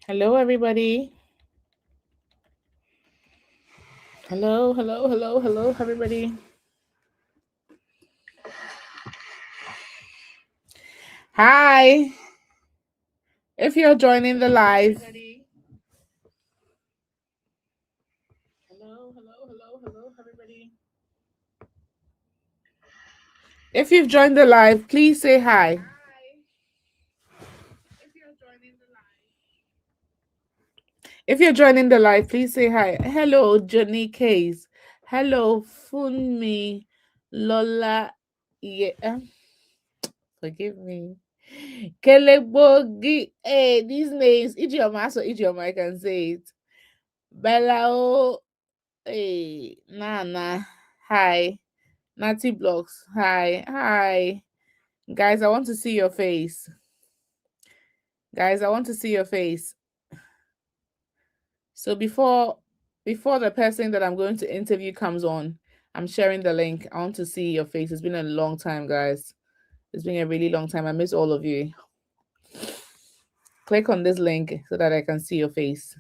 Hello, everybody. Hello, everybody. Hi. If you're joining the live, hello, everybody. If you've joined the live, please say hi. If you're joining the live, please say hi. Hello, Johnny Case. Hello, Funmi Lola. Yeah, forgive me. Kelebogi. Hey, these names. Idioma, so idioma, I can say it. Belao. Hey, Nana. Hi. Natty Blocks. Hi. Hi. Guys, I want to see your face. Guys, I want to see your face. So before the person that I'm going to interview comes on, I'm sharing the link. I want to see your face. It's been a long time, guys. It's been a really long time. I miss all of you. Click on this link so that I can see your face.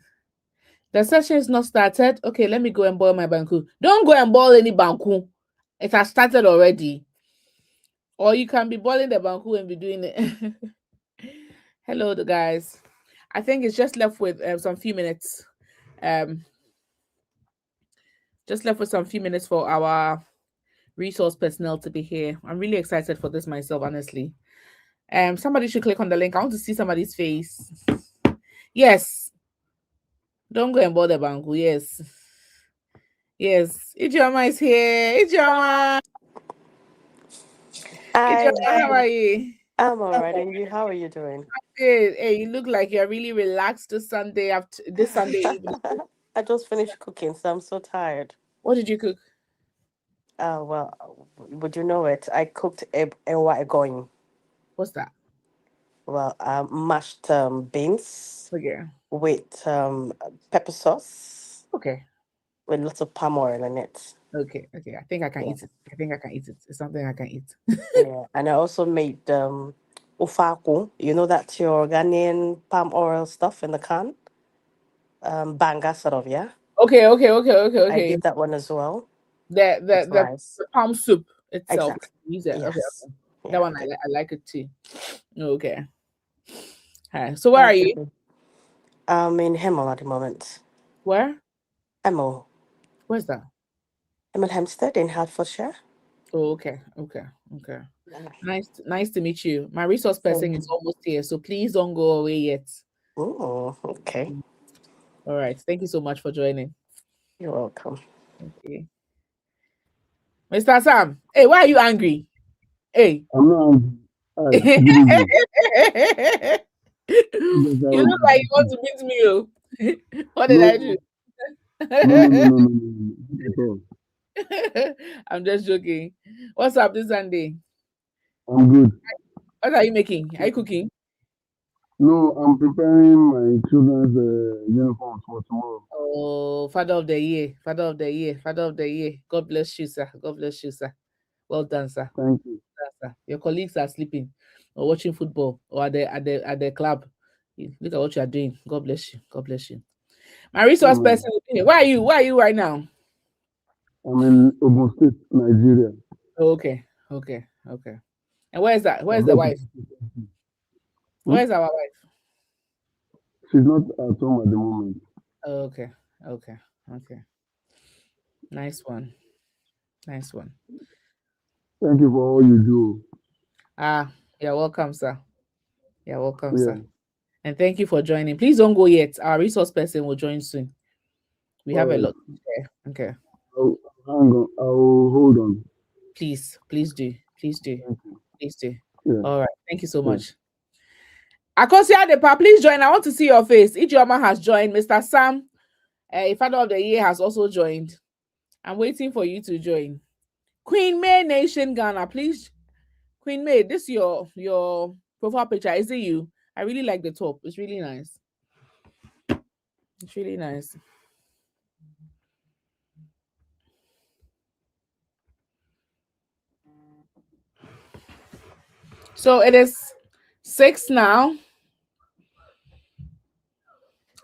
The session is not started. Okay, let me go and boil my banku. Don't go and boil any banku. It has started already. Or you can be boiling the banku and be doing it. Hello, the guys. I think it's just left with some few minutes. Um, just left with some few minutes for our resource personnel to be here. I'm really excited for this myself, honestly. Somebody should click on the link. I want to see somebody's face. Yes. Don't go and bother Bangu. Yes. Yes. Ijoma is here. Ijoma. Hi, Ijoma, how are you? I'm all right. And you, how are you doing? Hey, you look like you're really relaxed this Sunday after this Sunday evening. I just finished cooking, so I'm so tired. What did you cook? Would you know it? I cooked a white going. What's that? Mashed beans Okay. with pepper sauce Okay. with lots of palm oil in it. Okay. I think I can Yeah, eat it. I think I can eat it. It's something I can eat. yeah. And I also made ufaku. You know that's your Ghanaian palm oil stuff in the can. Banga sort of, yeah. I Okay. did that one as well The the with the, rice. the palm soup itself. Exactly. Use it. Yes. Okay. That Yeah. one I like it too. Okay. Hi. So where are How's it you? been? I'm in Hemel at the moment. Where? Hemel. Where's that? I'm in Hampstead in Hertfordshire. Oh, okay. Okay. Yeah. Nice to meet you. My resource person is So, almost here, so please don't go away yet. oh, okay. All right. Thank you so much for joining. You're welcome. Okay. Mr. Sam, hey, why are you angry? Hey. I'm not. Hi, You good evening. Yes, look like you want to meet me. Oh. What did I do? no, no. Not at all. I'm just joking. What's up this Sunday? I'm good. What are you making? Are you cooking? No, I'm preparing my children's uniforms for tomorrow. Oh, Father of the Year, Father of the Year, Father of the Year. God bless you, sir. God bless you, sir. Well done, sir. Thank you. Sir. Your colleagues are sleeping or watching football or at the club. Look at what you are doing. God bless you. God bless you. My resource Amen. person. Where are you? Where are you right now? I'm in Ogun State, Nigeria. Oh, okay. And where is that? Where is I've the got to. wife? Hmm? Where is our wife? She's not at home at the moment. Oh, okay. Nice one. Nice one. Thank you for all you do. Ah, you're welcome, sir. You're welcome, Yeah. sir. And thank you for joining. Please don't go yet. Our resource person will join soon. We All have a right. lot to share. Okay. I'll, hang on. I'll hold on. Please do. Please do. Thank you. Please do. Yeah. All right. Thank you so Yeah. much. Akosia Depa, please join. I want to see your face. Ijeoma has joined. Mr. Sam, Father of the Year, has also joined. I'm waiting for you to join. Queen May Nation Ghana, please. Queen May, this your profile picture. Is it you? I really like the top. It's really nice. It's really nice. So it is 6 now.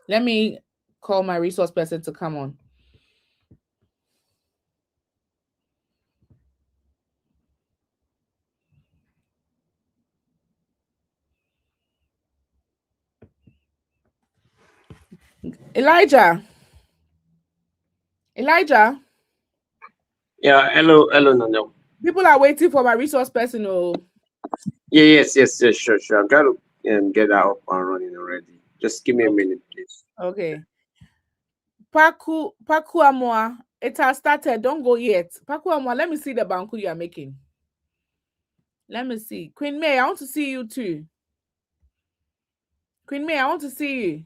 Let me call my resource person to come on. Elijah. Yeah, hello, no. People are waiting for my resource person. Oh. Yeah, yes, sure. I'm trying to get that up and running already. Just give me a minute, please. Okay. Paku Amwa, it has started. Don't go yet. Paku Amwa, let me see the banku you are making. Let me see. Queen May, I want to see you too. Queen May, I want to see you.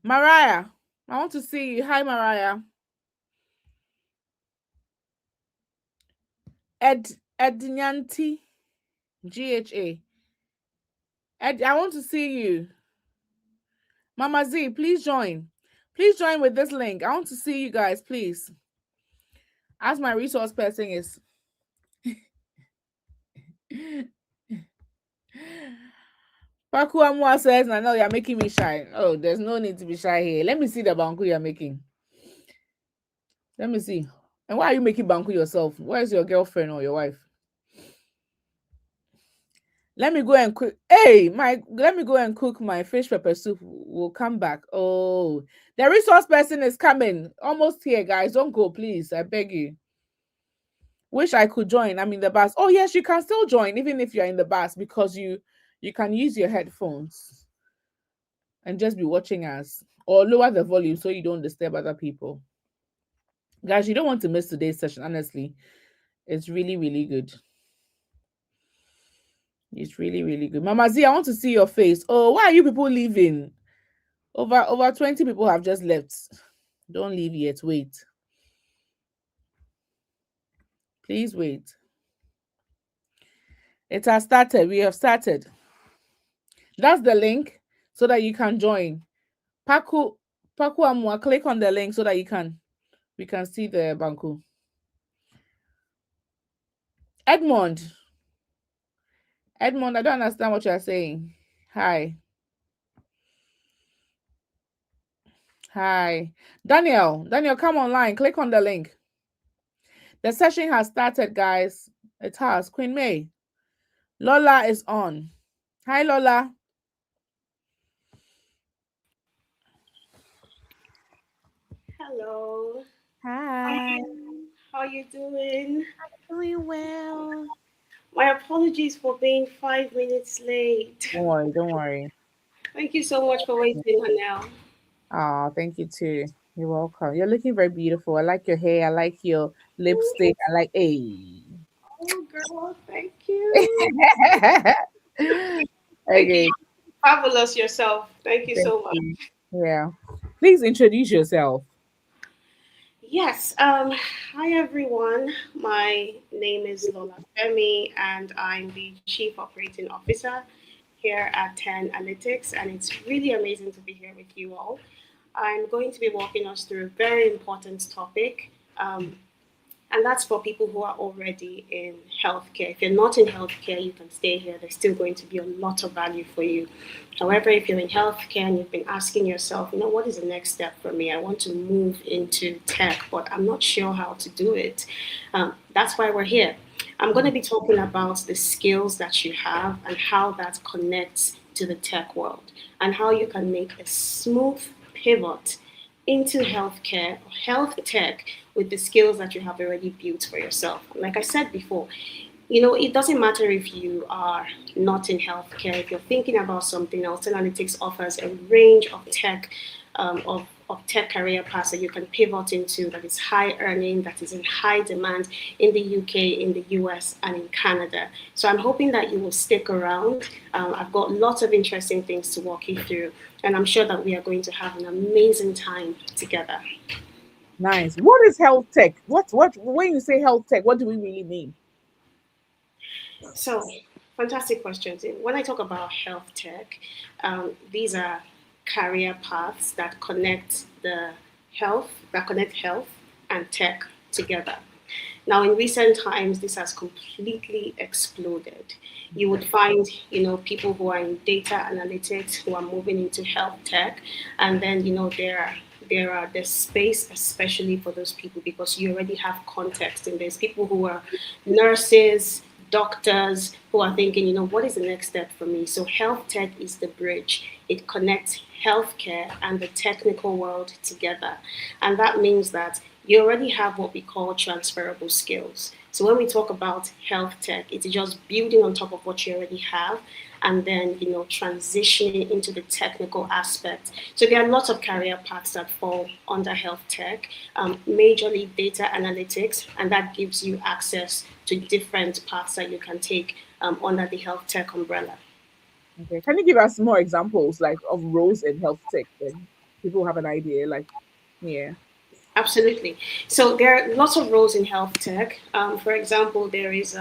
Mariah, I want to see you. Hi, Mariah. Ednyanti, GHA. I want to see you. Mama Z, please join. Please join with this link. I want to see you guys, please. As my resource person is. Paku Amwa says, I know you're making me shy. Oh, there's no need to be shy here. Let me see the banku you're making. Let me see. And why are you making banku yourself? Where's your girlfriend or your wife? Let me go and cook. Hey, let me go and cook my fish pepper soup. We'll come back. Oh, the resource person is coming. Almost here, guys. Don't go, please. I beg you. Wish I could join. I'm in the bus. Oh, yes, you can still join, even if you're in the bus, because you can use your headphones and just be watching us, or lower the volume so you don't disturb other people. Guys, you don't want to miss today's session, honestly. It's really, really good. It's really, really good. Mama Z, I want to see your face. Oh, why are you people leaving? Over 20 people have just left. Don't leave yet. Wait. Please wait. It has started. We have started. That's the link so that you can join. Paku Amwa, click on the link so that we can see the banku. Edmond, I don't understand what you are saying. Hi. Daniel, come online. Click on the link. The session has started, guys. It has. Queen May. Lola is on. Hi, Lola. Hello. Hi. How are you doing? I'm doing well. My apologies for being 5 minutes late. Don't worry. Thank you so much for waiting, Hanel. Oh, thank you too. You're welcome. You're looking very beautiful. I like your hair. I like your lipstick. I like Oh, girl, thank you. Thank Okay. you. Fabulous yourself. Thank you Thank so much. you. Yeah. Please introduce yourself. Yes. Hi, everyone. My name is Lola Femi, and I'm the Chief Operating Officer here at 10 Analytics, and it's really amazing to be here with you all. I'm going to be walking us through a very important topic, and that's for people who are already in healthcare. If you're not in healthcare, you can stay here. There's still going to be a lot of value for you. However, if you're in healthcare and you've been asking yourself, what is the next step for me? I want to move into tech, but I'm not sure how to do it. That's why we're here. I'm going to be talking about the skills that you have and how that connects to the tech world and how you can make a smooth pivot into healthcare or health tech with the skills that you have already built for yourself. Like I said before, it doesn't matter if you are not in healthcare, if you're thinking about something else, Analytics offers a range of tech, of tech career paths that you can pivot into that is high earning, that is in high demand in the UK, in the US, and in Canada. So I'm hoping that you will stick around. I've got lots of interesting things to walk you through, and I'm sure that we are going to have an amazing time together. Nice. What is health tech? What when you say health tech, what do we really mean? So, fantastic questions. When I talk about health tech, these are career paths that connect health and tech together. Now, in recent times, this has completely exploded. You would find, people who are in data analytics who are moving into health tech, and then, there's space especially for those people because you already have context, and there's people who are nurses, doctors who are thinking, what is the next step for me? So health tech is the bridge. It connects healthcare and the technical world together. And that means that you already have what we call transferable skills. So when we talk about health tech, it's just building on top of what you already have and then transitioning into the technical aspect. So there are lots of career paths that fall under health tech, majorly data analytics, and that gives you access to different paths that you can take under the health tech umbrella. Okay. Can you give us more examples like of roles in health tech? Then people have an idea. Like, yeah. Absolutely. So there are lots of roles in health tech. For example, there is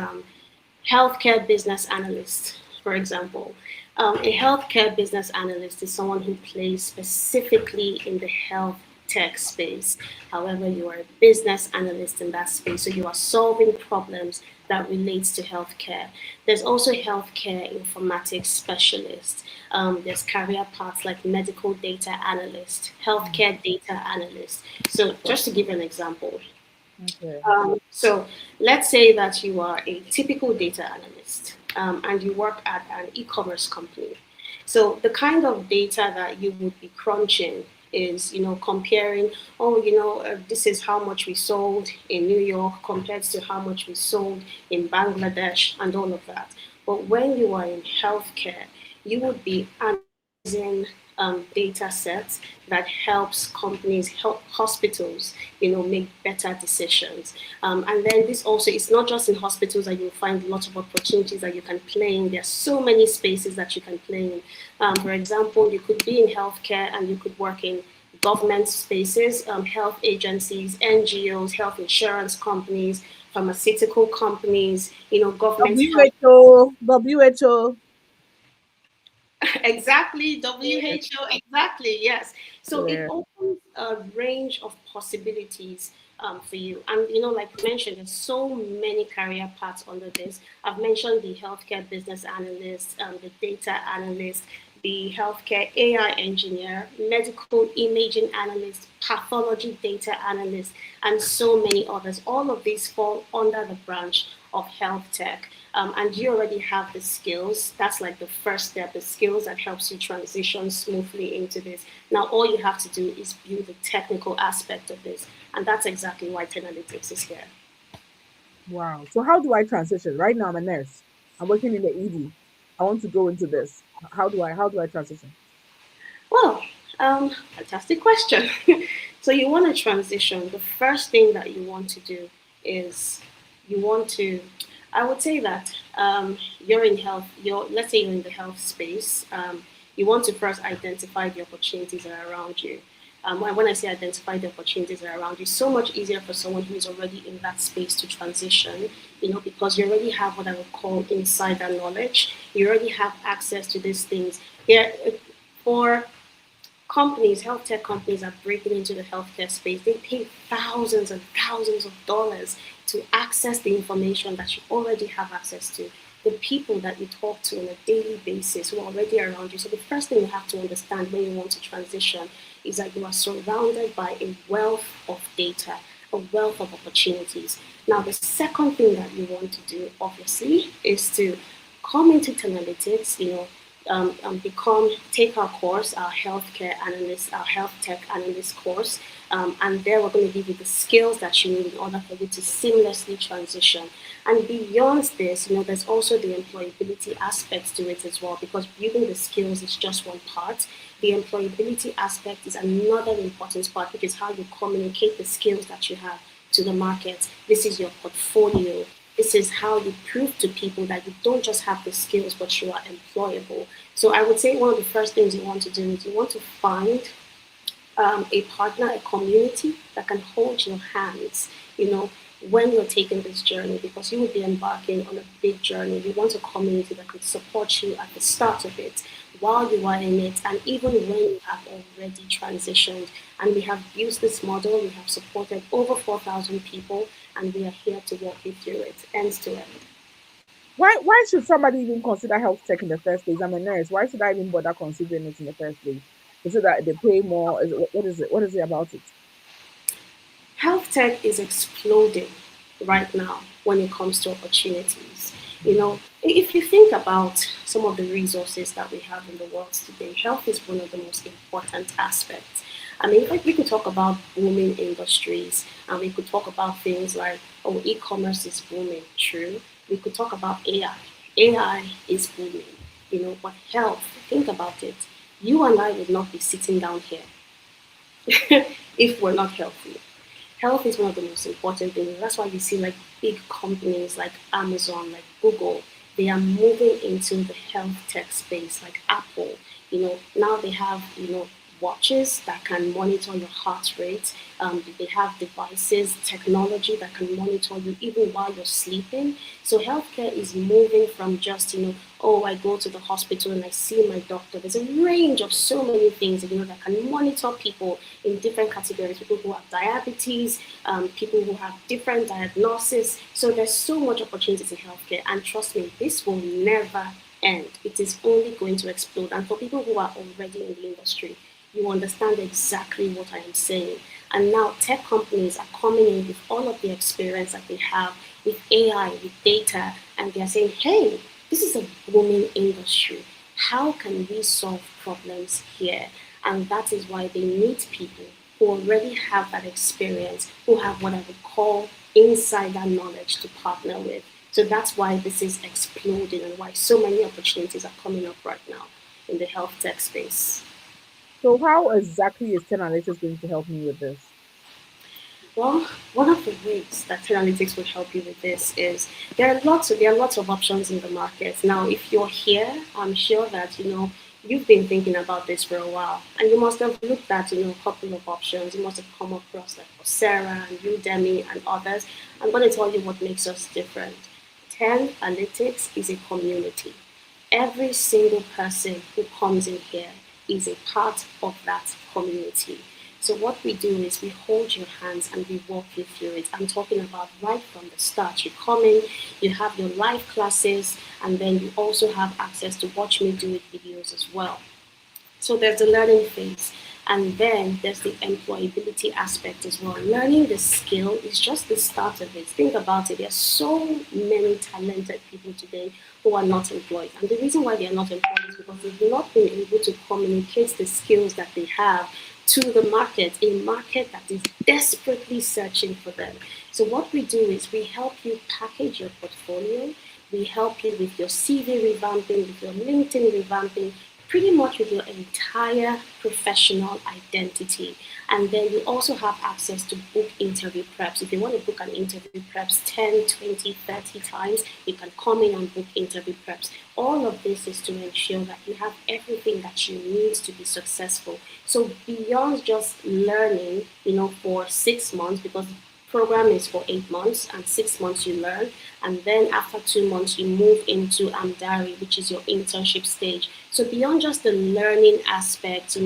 healthcare business analyst, for example. A healthcare business analyst is someone who plays specifically in the health tech space. However, you are a business analyst in that space, so you are solving problems that relates to healthcare. There's also healthcare informatics specialists. There's career paths like medical data analyst, healthcare data analyst. So just to give you an example, Okay. so let's say that you are a typical data analyst and you work at an e-commerce company. So the kind of data that you would be crunching is, comparing, this is how much we sold in New York compared to how much we sold in Bangladesh and all of that. But when you are in healthcare, you would be analyzing data sets that helps companies, help hospitals, make better decisions. And then this also, it's not just in hospitals that you'll find lots of opportunities that you can play in. There's so many spaces that you can play in. For example, you could be in healthcare and you could work in government spaces, health agencies, NGOs, health insurance companies, pharmaceutical companies, government health. WHO. Exactly, WHO, exactly, yes. So it Yeah. opens a range of possibilities for you. And, like you mentioned, there's so many career paths under this. I've mentioned the healthcare business analyst, the data analyst, the healthcare AI engineer, medical imaging analyst, pathology data analyst, and so many others. All of these fall under the branch of health tech. And you already have the skills. That's like the first step, the skills that helps you transition smoothly into this. Now, all you have to do is build the technical aspect of this. And that's exactly why 10 Analytics is here. Wow. So how do I transition? Right now I'm a nurse. I'm working in the ED. I want to go into this. How do I transition? Well, fantastic question. So you want to transition. The first thing that you want to do is you want to. I would say that you're in health. Let's say you're in the health space. You want to first identify the opportunities that are around you. When I say identify the opportunities that are around you, it's so much easier for someone who is already in that space to transition, because you already have what I would call insider knowledge. You already have access to these things. Here, for companies, health tech companies are breaking into the healthcare space. They pay thousands and thousands of dollars to access the information that you already have access to. The people that you talk to on a daily basis who are already around you. So the first thing you have to understand when you want to transition is that you are surrounded by a wealth of data, a wealth of opportunities. Now, the second thing that you want to do, obviously, is to come into analytics, take our course, our healthcare analyst, our health tech analyst course, and there we're going to give you the skills that you need in order for you to seamlessly transition. And beyond this, there's also the employability aspect to it as well, because building the skills is just one part. The employability aspect is another important part, which is how you communicate the skills that you have to the market. This is your portfolio. This is how you prove to people that you don't just have the skills, but you are employable. So I would say one of the first things you want to do is you want to find a partner, a community that can hold your hands, when you're taking this journey, because you will be embarking on a big journey. You want a community that could support you at the start of it, while you are in it, and even when you have already transitioned. And we have used this model, we have supported over 4,000 people and we are here to walk you through it, end to end. Why should somebody even consider health tech in the first place? I'm a nurse. Why should I even bother considering it in the first place? Is it that they pay more? What is it? What is it about it? Health tech is exploding right now when it comes to opportunities. You know, if you think about some of the resources that we have in the world today, health is one of the most important aspects. I mean, like we could talk about booming industries, and we could talk about things like, oh, e-commerce is booming, true. We could talk about AI. AI is booming, but health, think about it. You and I would not be sitting down here if we're not healthy. Health is one of the most important things. That's why you see like big companies like Amazon, like Google, they are moving into the health tech space, like Apple. Now they have, watches that can monitor your heart rate. They have devices, technology that can monitor you even while you're sleeping. So healthcare is moving from just, oh, I go to the hospital and I see my doctor. There's a range of so many things, that can monitor people in different categories. People who have diabetes, people who have different diagnoses. So there's so much opportunities in healthcare. And trust me, this will never end. It is only going to explode. And for people who are already in the industry, you understand exactly what I am saying. And now tech companies are coming in with all of the experience that they have with AI, with data, and they're saying, hey, this is a booming industry. How can we solve problems here? And that is why they need people who already have that experience, who have what I would call insider knowledge to partner with. So that's why this is exploding and why so many opportunities are coming up right now in the health tech space. So how exactly is 10 analytics going to help me with this? Well, one of the ways that analytics will help you with this is there are lots of options in the market. Now, if you're here, I'm sure that you've been thinking about this for a while, and you must have looked at a couple of options. You must have come across like Coursera and Udemy and others. I'm going to tell you what makes us different. 10 Analytics is a community. Every single person who comes in here is a part of that community. So what we do is we hold your hands and we walk you through it. I'm talking about right from the start. You come in, you have your live classes, and then you also have access to watch me do it videos as well. So there's the learning phase. And then there's the employability aspect as well. Learning the skill is just the start of it. Think about it. There are so many talented people today who are not employed. And the reason why they are not employed is because they've not been able to communicate the skills that they have to the market, a market that is desperately searching for them. So what we do is we help you package your portfolio. We help you with your CV revamping, with your LinkedIn revamping, pretty much with your entire professional identity. And then you also have access to book interview preps. If you want to book an interview preps 10, 20, 30 times, you can come in and book interview preps. All of this is to ensure that you have everything that you need to be successful. So beyond just learning, for 6 months, because program is for 8 months and 6 months you learn, and then after 2 months you move into Amdari, which is your internship stage. So beyond just the learning aspect,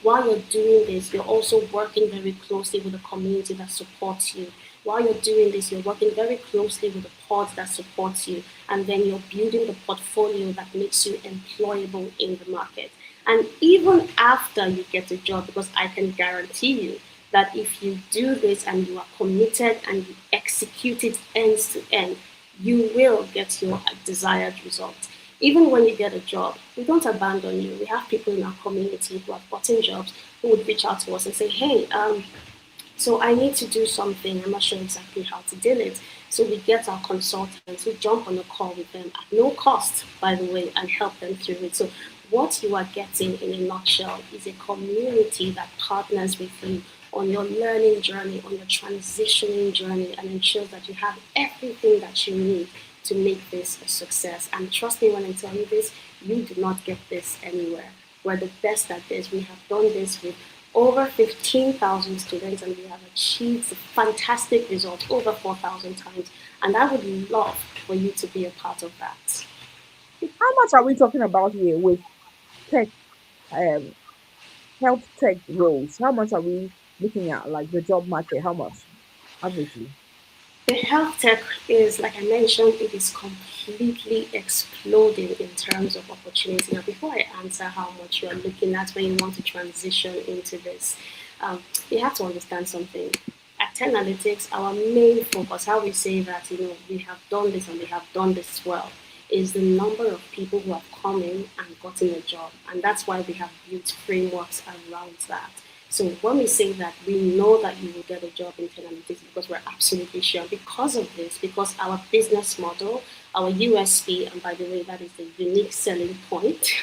while you're doing this, you're also working very closely with a community that supports you. While you're doing this, you're working very closely with the pod that supports you, and then you're building the portfolio that makes you employable in the market. And even after you get a job, because I can guarantee you that if you do this and you are committed and you execute it end to end, you will get your desired result. Even when you get a job, we don't abandon you. We have people in our community who have gotten jobs who would reach out to us and say, hey, so I need to do something. I'm not sure exactly how to do it. So we get our consultants, we jump on a call with them at no cost, by the way, and help them through it. So what you are getting in a nutshell is a community that partners with you on your learning journey, on your transitioning journey, and ensures that you have everything that you need to make this a success. And trust me when I tell you this, you do not get this anywhere. We're the best at this. We have done this with over 15,000 students and we have achieved fantastic results over 4,000 times. And I would love for you to be a part of that. How much are we talking about here with tech, um, health tech roles? How much are we looking at, like the job market? How much, averagely? The health tech is, like I mentioned, it is completely exploding in terms of opportunity. Now, before I answer how much you are looking at when you want to transition into this, you have to understand something. At 10 Analytics, our main focus, how we say that, we have done this and we have done this well, is the number of people who have come in and gotten a job. And that's why we have built frameworks around that. So when we say that we know that you will get a job in 10 Analytics because we're absolutely sure because of this, because our business model, our USP, and by the way, that is the unique selling point.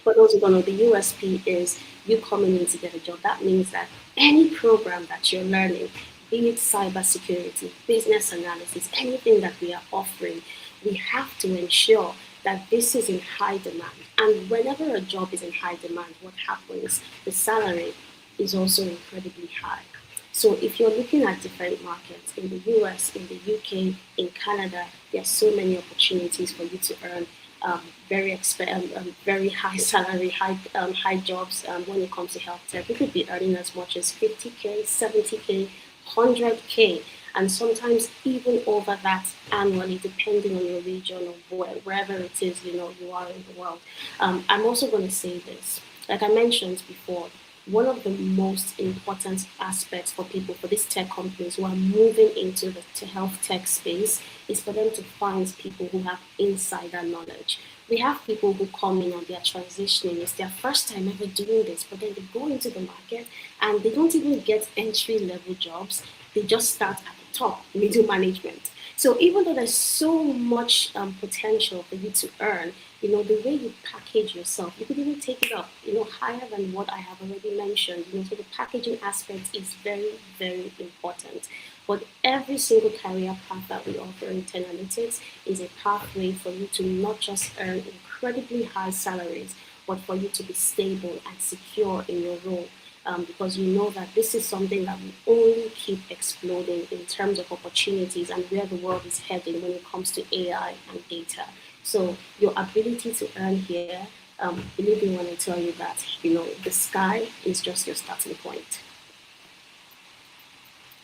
For those who don't know, the USP is you coming in to get a job. That means that any program that you're learning, be it cybersecurity, business analysis, anything that we are offering, we have to ensure that this is in high demand. And whenever a job is in high demand, what happens? The salary is also incredibly high. So if you're looking at different markets in the US, in the UK, in Canada, there are so many opportunities for you to earn very high salary, high jobs when it comes to health tech. You could be earning as much as 50K, 70K, 100K, and sometimes even over that annually, depending on your region or wherever it is you are in the world. I'm also going to say this, like I mentioned before. One of the most important aspects for people, for these tech companies who are moving into the health tech space, is for them to find people who have insider knowledge. We have people who come in and they are transitioning. It's their first time ever doing this, but then they go into the market and they don't even get entry level jobs. They just start at the top, middle management. So even though there's so much potential for you to earn, the way you package yourself, you could even take it up, higher than what I have already mentioned. So the packaging aspect is very, very important. But every single career path that we offer in 10 Analytics is a pathway for you to not just earn incredibly high salaries, but for you to be stable and secure in your role. Because you know that this is something that will only keep exploding in terms of opportunities and where the world is heading when it comes to AI and data. So your ability to earn here, believe me when I tell you that, the sky is just your starting point.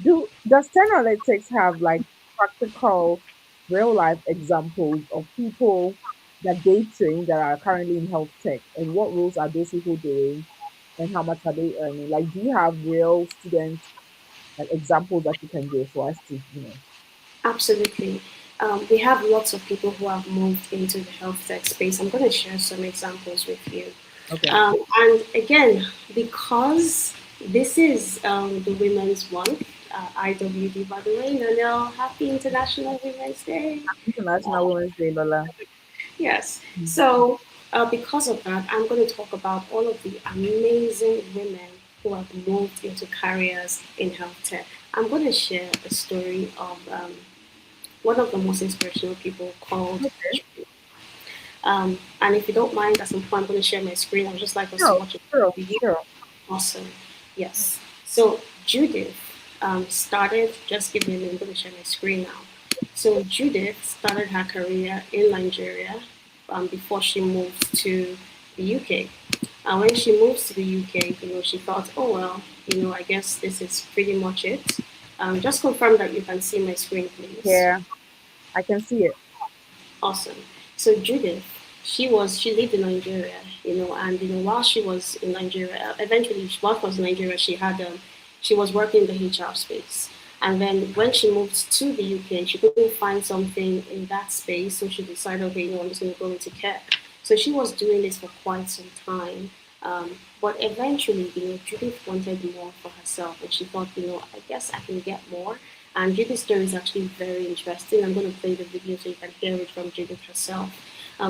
Does 10 Analytics have like practical real life examples of people that they train that are currently in health tech, and what roles are those people doing and how much are they earning? Like, do you have real students like examples that you can give for us to? Absolutely. We have lots of people who have moved into the health tech space. I'm going to share some examples with you. Okay. And again, because this is the Women's Month, IWD, by the way, Nanel, happy International Women's Day. International Women's Day, Lola. Yes. So, because of that, I'm going to talk about all of the amazing women who have moved into careers in health tech. I'm going to share a story of one of the most inspirational people called. Okay. And if you don't mind, at some point, I'm going to share my screen. I would just like us to Sure, watch it. sure, sure. Awesome. Yes. So Judith started, just give me a minute, I'm going to share my screen now. So Judith started her career in Nigeria before she moved to the UK. And when she moves to the UK, she thought, oh, well, I guess this is pretty much it. Just confirm that you can see my screen, please. Yeah, I can see it. Awesome. So Judith, she lived in Nigeria, and while she was in Nigeria, eventually while she was in Nigeria, she was working in the HR space. And then when she moved to the UK, she couldn't find something in that space, so she decided, okay, I'm just going to go into care. So she was doing this for quite some time. But eventually, Judith wanted more for herself, and she thought, I guess I can get more. And Judith's story is actually very interesting. I'm going to play the video so you can hear it from Judith herself.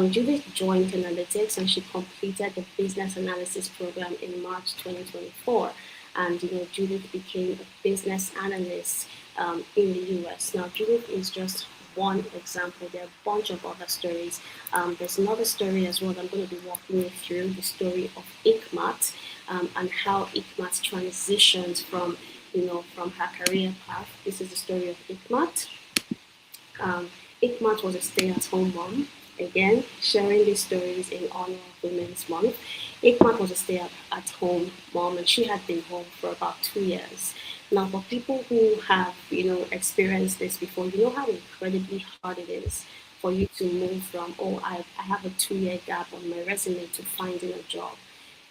Judith joined Analytics and she completed the business analysis program in March 2024. And Judith became a business analyst in the US. Now, Judith is just one example. There are a bunch of other stories. There's another story as well that I'm going to be walking you through, the story of Ikmat and how Ikmat transitions from her career path. This is the story of Ikmat. Ikmat was a stay-at-home mom. Again, sharing these stories in honor of Women's Month. Ikmat was a stay-at-home mom, and she had been home for about 2 years. Now, for people who have, experienced this before, you know how incredibly hard it is for you to move from, oh, I have a 2 year gap on my resume to finding a job.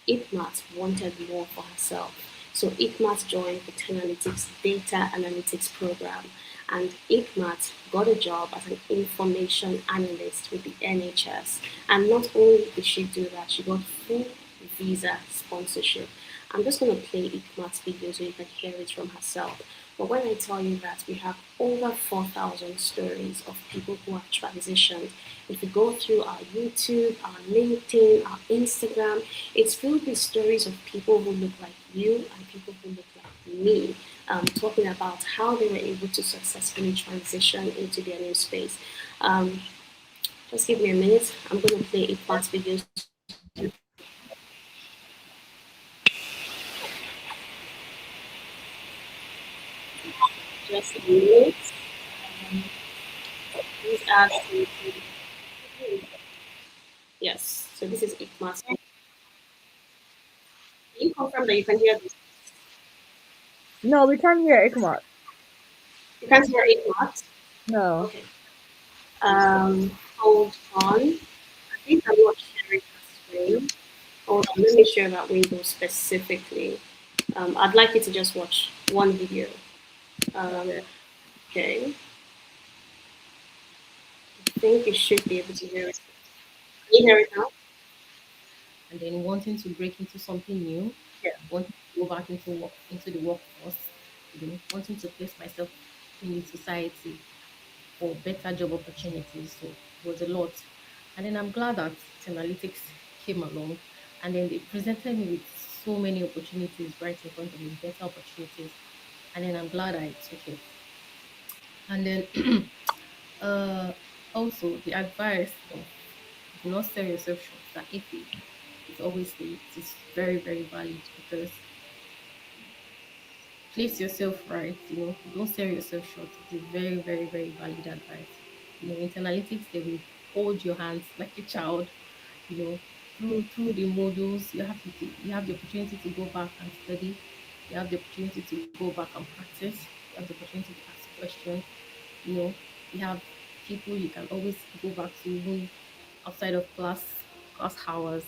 Ikmat wanted more for herself. So Ikmat joined the Analytics Data Analytics program, and Ikmat got a job as an information analyst with the NHS. And not only did she do that, she got full visa sponsorship. I'm just going to play Ikmat's video so you can hear it from herself. But when I tell you that we have over 4,000 stories of people who have transitioned, if you go through our YouTube, our LinkedIn, our Instagram, it's filled with stories of people who look like you and people who look like me, talking about how they were able to successfully transition into their new space. Just give me a minute. I'm going to play Ikmat's video so you can just a minute. These are yes. So this is Ikmat's. Can you confirm that you can hear this? No, we can't hear Ikmat. You can't hear Ikmat? No. Okay. Hold on. I think I'm not sharing the screen. Hold on, let me share that window specifically. I'd like you to just watch one video. Okay. I think you should be able to hear it. Can you hear it now? And then wanting to break into something new, wanting to go back into the workforce, wanting to place myself in the society for better job opportunities. So it was a lot. And then I'm glad that Analytics came along and then they presented me with so many opportunities right in front of me, better opportunities. And then I'm glad I took it. And then also the advice of do not sell yourself short. That if it's always it is very, very valid because place yourself right, don't sell yourself short. It's a very, very, very valid advice. In analytics, they will hold your hands like a child, you know, through the modules. You have the opportunity to go back and study. You have the opportunity to go back and practice. You have the opportunity to ask questions. You have people you can always go back to even outside of class hours.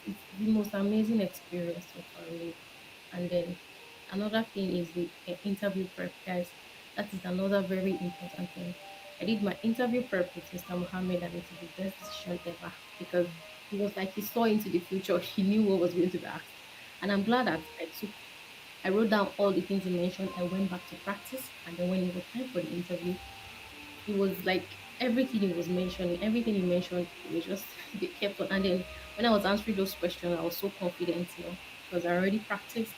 It's the most amazing experience so far, really. And then another thing is the interview prep, guys. That is another very important thing. I did my interview prep with Mr. Mohammed, and it's the best decision ever because he was like he saw into the future. He knew what was going to be asked, and I'm glad that I wrote down all the things he mentioned. I went back to practice, and then when it was time for the interview, it was like everything he was mentioning, everything he mentioned, it was just they kept on. And then when I was answering those questions, I was so confident, because I already practiced.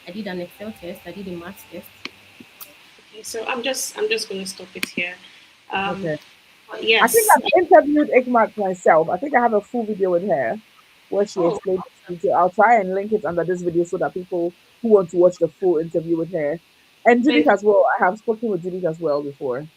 I did an Excel test, I did a math test. Okay, so I'm just going to stop it here. Okay. But I think yes. I've interviewed Ikmat myself. I think I have a full video with her where she Oh, explained this detail. I'll try and link it under this video so that people who want to watch the full interview with her and Judith thank as well. I have spoken with Judith as well before.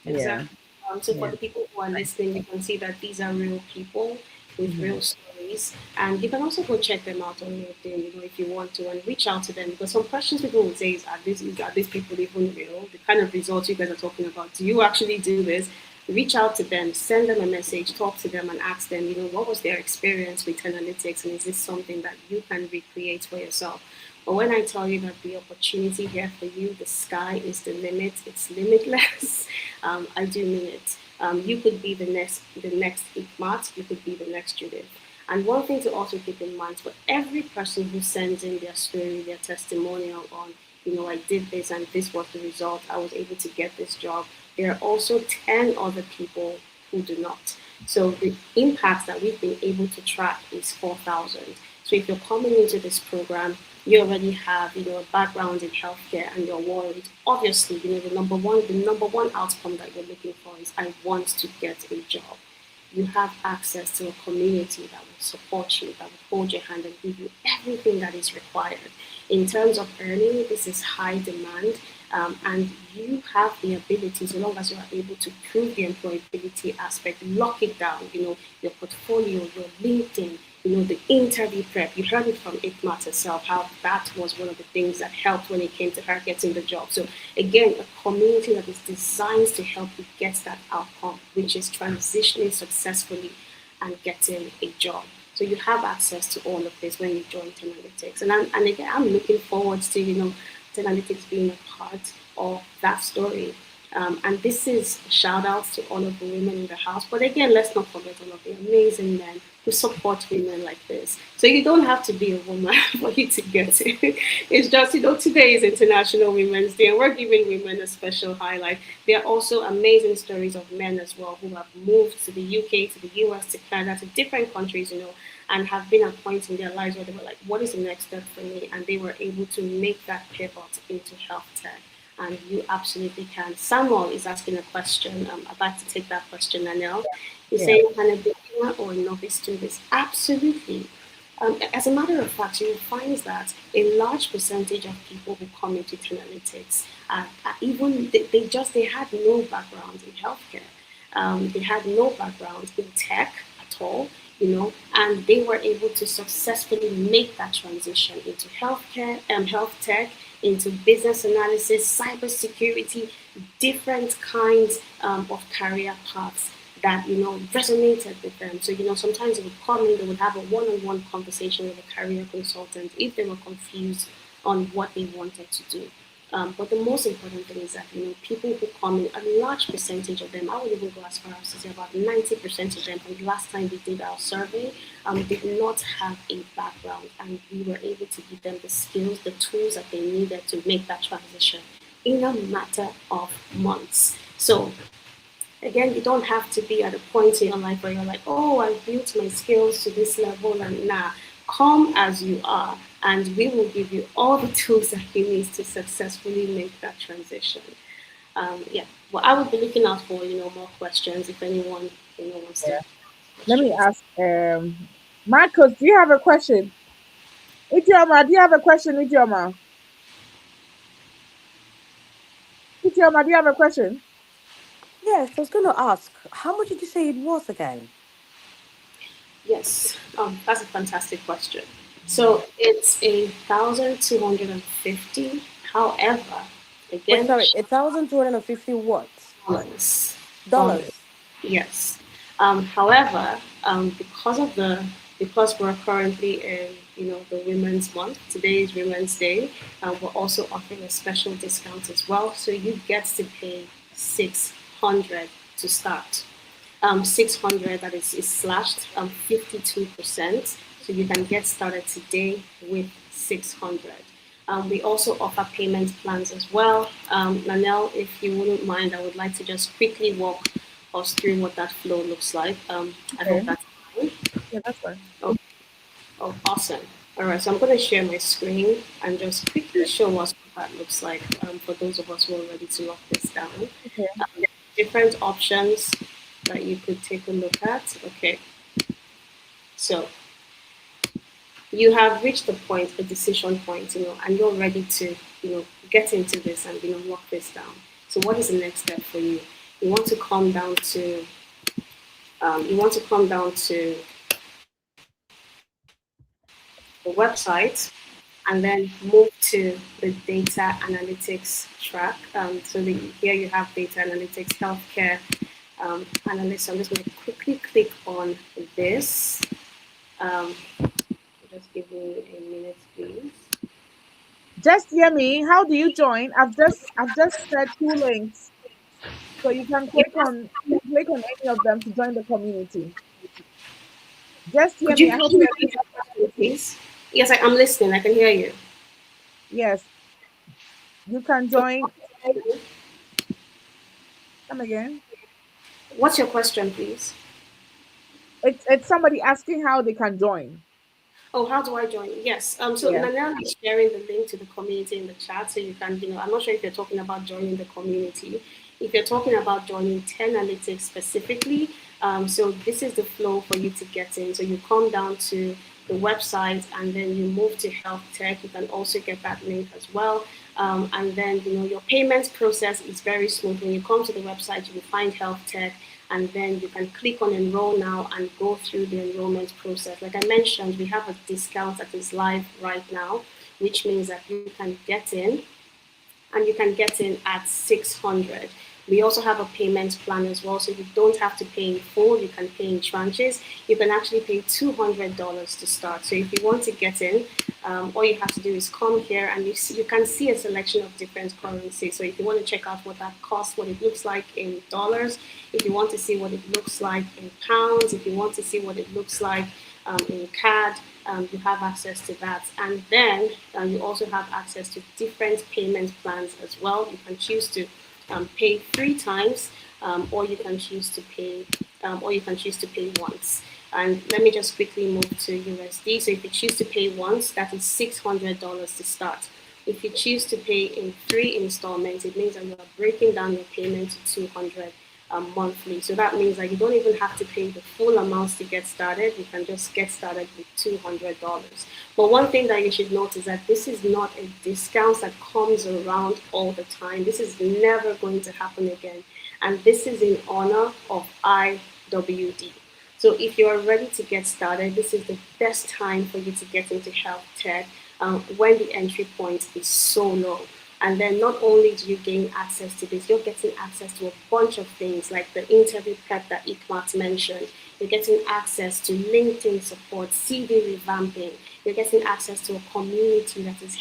Yeah. exactly. So for Yeah. the people who are listening, you can see that these are real people with Mhm. real stories, and you can also go check them out on LinkedIn, if you want to, and reach out to them because some questions people would say is, are these people even real? The kind of results you guys are talking about, do you actually do this? Reach out to them, send them a message, talk to them, and ask them, what was their experience with analytics, and is this something that you can recreate for yourself? But when I tell you that the opportunity here for you, the sky is the limit, it's limitless. I do mean it. You could be the next Ikmat, you could be the next Judith. And one thing to also keep in mind for every person who sends in their story, their testimonial on, I did this and this was the result, I was able to get this job, there are also 10 other people who do not. So the impact that we've been able to track is 4,000. So if you're coming into this program, you already have, a background in healthcare and you're worried. Obviously, the number one outcome that you're looking for is I want to get a job. You have access to a community that will support you, that will hold your hand and give you everything that is required. In terms of earning, this is high demand, and you have the ability, so long as you are able to prove the employability aspect, lock it down, your portfolio, your LinkedIn, the interview prep. You heard it from Ikmat herself, how that was one of the things that helped when it came to her getting the job. So again, a community that is designed to help you get that outcome, which is transitioning successfully and getting a job. So you have access to all of this when you join Ten Analytics. And again, I'm looking forward to, Ten Analytics being a part of that story. And this is shout outs to all of the women in the house. But again, let's not forget all of the amazing men who support women like this. So you don't have to be a woman for you to get it. It's just, today is International Women's Day and we're giving women a special highlight. There are also amazing stories of men as well who have moved to the UK, to the US, to Canada, to different countries, and have been at points in their lives where they were like, what is the next step for me? And they were able to make that pivot into health tech. And you absolutely can. Samuel is asking a question. I'd like to take that question, Nanelle. He's saying, can a beginner or a novice do this? Absolutely. As a matter of fact, you will find that a large percentage of people who come into analytics, even they had no background in healthcare. They had no background in tech at all, and they were able to successfully make that transition into healthcare, health tech, into business analysis, cybersecurity, different kinds of career paths that resonated with them. So sometimes they would come in, they would have a one-on-one conversation with a career consultant if they were confused on what they wanted to do. But the most important thing is that people who come in, a large percentage of them, I would even go as far as to say about 90% of them, from the last time we did our survey, did not have a background, and we were able to give them the skills, the tools that they needed to make that transition in a matter of months. So again, you don't have to be at a point in your life where you're like, oh, I've built my skills to this level, and come as you are, and we will give you all the tools that you need to successfully make that transition. Well, I would be looking out for more questions if anyone wants to. Let me ask Marcus, do you have a question? Ijeoma, do you have a question, Ijeoma? Ijeoma, do you have a question? Yes, I was going to ask, how much did you say it was again? Yes, that's a fantastic question. So it's 1,250. However, Wait, again, sorry, 1,250 what? dollars. Dollars. Yes. However, because we're currently in the Women's Month. Today is Women's Day. We're also offering a special discount as well. So you get to pay $600 to start. 600 that is slashed 52%. So you can get started today with 600. We also offer payment plans as well. Nanelle, if you wouldn't mind, I would like to just quickly walk us through what that flow looks like. I hope that's fine. Yeah, that's fine. Oh, awesome. All right, so I'm going to share my screen and just quickly show us what that looks like for those of us who are ready to lock this down. Okay. Different options that you could take a look at. Okay. So you have reached the point, the decision point, and you're ready to, get into this and, lock this down. So what is the next step for you? You want to come down to the website and then move to the data analytics track. Here you have data analytics, healthcare analyst. So I'm just going to quickly click on this. Just give me a minute, please. Just hear me. How do you join? I've just said 2 links, so you can click on any of them to join the community. Just hear Could me. you I hope repeat you're that question, please? Yes, I'm listening. I can hear you. Yes, you can join. Come again. What's your question, please? It's somebody asking how they can join. Oh, how do I join? Yes. So Yeah. Nanelle is sharing the link to the community in the chat, so you can, I'm not sure if you're talking about joining the community. If you're talking about joining 10 Analytics specifically, so this is the flow for you to get in. So you come down to the website and then you move to health tech. You can also get that link as well. And then, your payments process is very smooth. When you come to the website, you will find health tech, and then you can click on enroll now and go through the enrollment process. Like I mentioned, we have a discount that is live right now, which means that you can get in, and you can get in at 600. We also have a payment plan as well, so you don't have to pay in full. You can pay in tranches. You can actually pay $200 to start. So if you want to get in, all you have to do is come here, and you can see a selection of different currencies. So if you want to check out what that costs, what it looks like in dollars, if you want to see what it looks like in pounds, if you want to see what it looks like in CAD, you have access to that. And then you also have access to different payment plans as well. You can choose to pay 3 times, or you can choose to pay, once. And let me just quickly move to USD. So if you choose to pay once, that is $600 to start. If you choose to pay in 3 installments, it means that you are breaking down your payment to 200 monthly. So that means that you don't even have to pay the full amounts to get started. You can just get started with $200. But one thing that you should note is that this is not a discount that comes around all the time. This is never going to happen again. And this is in honor of IWD. So if you are ready to get started, this is the best time for you to get into health tech when the entry point is so low. And then not only do you gain access to this, you're getting access to a bunch of things like the interview prep that Ikmat mentioned. You're getting access to LinkedIn support, CV revamping. You're getting access to a community that is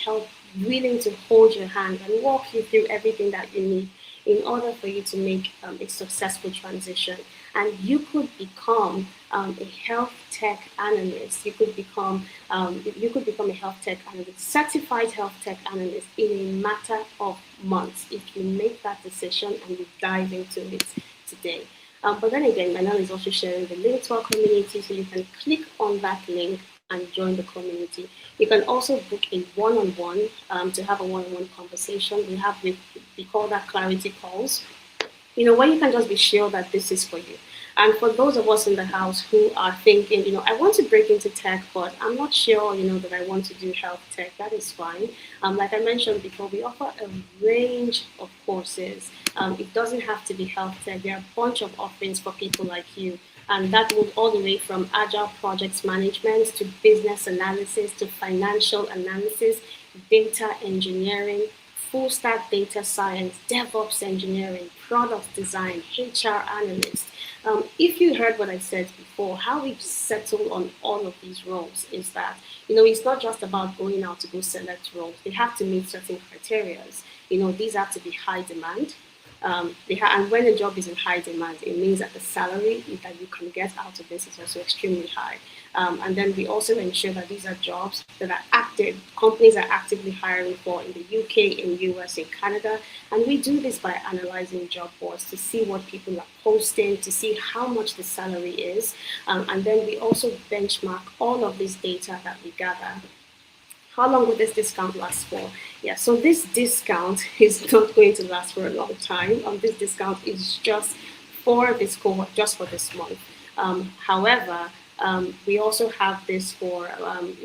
willing to hold your hand and walk you through everything that you need in order for you to make a successful transition. And you could become a health tech analyst. You could become a health tech analyst, certified health tech analyst in a matter of months if you make that decision and you dive into it today. But then again, Manal is also sharing the link to our community, so you can click on that link and join the community. You can also book a one-on-one to have a one-on-one conversation. We call that clarity calls, where you can just be sure that this is for you. And for those of us in the house who are thinking, I want to break into tech, but I'm not sure, that I want to do health tech, that is fine. Like I mentioned before, we offer a range of courses. It doesn't have to be health tech. There are a bunch of offerings for people like you. And that moves all the way from agile projects management to business analysis to financial analysis, data engineering, full stack data science, DevOps engineering, product design, HR analyst. If you heard what I said before, how we settle on all of these roles is that, it's not just about going out to go select roles. They have to meet certain criteria. These have to be high demand. And when a job is in high demand, it means that the salary that you can get out of this is also extremely high. And then we also ensure that these are jobs that are active, companies are actively hiring for in the UK, in US, in Canada. And we do this by analyzing job boards to see what people are posting, to see how much the salary is. And then we also benchmark all of this data that we gather. How long will this discount last for? Yeah, so this discount is not going to last for a long time. This discount is just for this cohort, just for this month. However, we also have this for,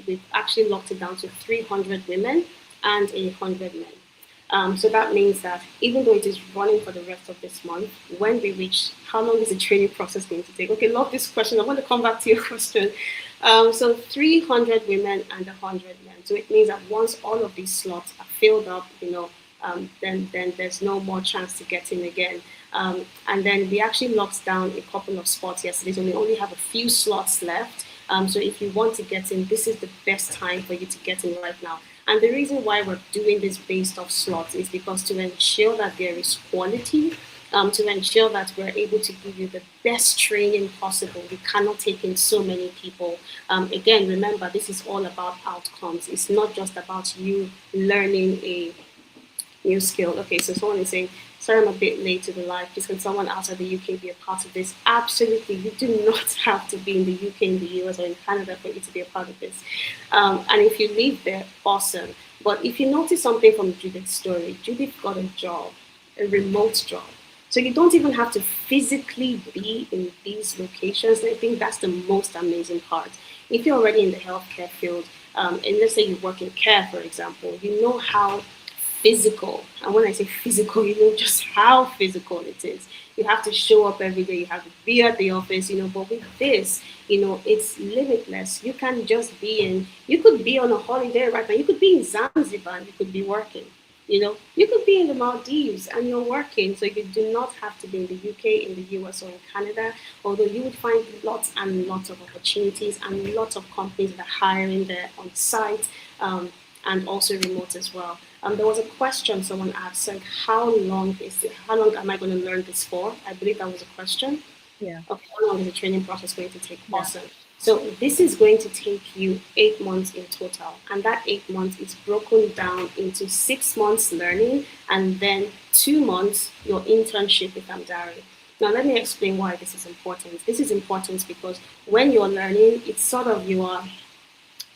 we've actually locked it down to 300 women and 100 men. So that means that even though it is running for the rest of this month, when we reach, how long is the training process going to take? Okay, love this question. I want to come back to your question. So 300 women and 100 men. So it means that once all of these slots are filled up, then there's no more chance to get in again. And then we actually locked down a couple of spots yesterday, so we only have a few slots left. So if you want to get in, this is the best time for you to get in right now. And the reason why we're doing this based off slots is because to ensure that there is quality, to ensure that we're able to give you the best training possible. We cannot take in so many people. Again, remember, this is all about outcomes. It's not just about you learning a new skill. Okay, so someone is saying, sorry, I'm a bit late to the live. Please, can someone outside the UK be a part of this? Absolutely. You do not have to be in the UK, in the US, or in Canada for you to be a part of this. And if you live there, awesome. But if you notice something from Judith's story, Judith got a job, a remote job. So you don't even have to physically be in these locations. And I think that's the most amazing part. If you're already in the healthcare field, and let's say you work in care, for example, you know how physical. And when I say physical, you know just how physical it is. You have to show up every day. You have to be at the office, but with this, it's limitless. You can just be you could be on a holiday right now. You could be in Zanzibar and you could be working. You could be in the Maldives and you're working. So you do not have to be in the UK, in the US, or in Canada, although you would find lots and lots of opportunities and lots of companies that are hiring there on site, and also remote as well. There was a question someone asked, like, how long am I going to learn this for? I believe that was a question. Yeah. Okay, how long is the training process going to take? Yeah. Awesome. So this is going to take you 8 months in total, and that 8 months is broken down into 6 months learning and then 2 months your internship with Amdari. Now let me explain why this is important. This is important because when you're learning, it's sort of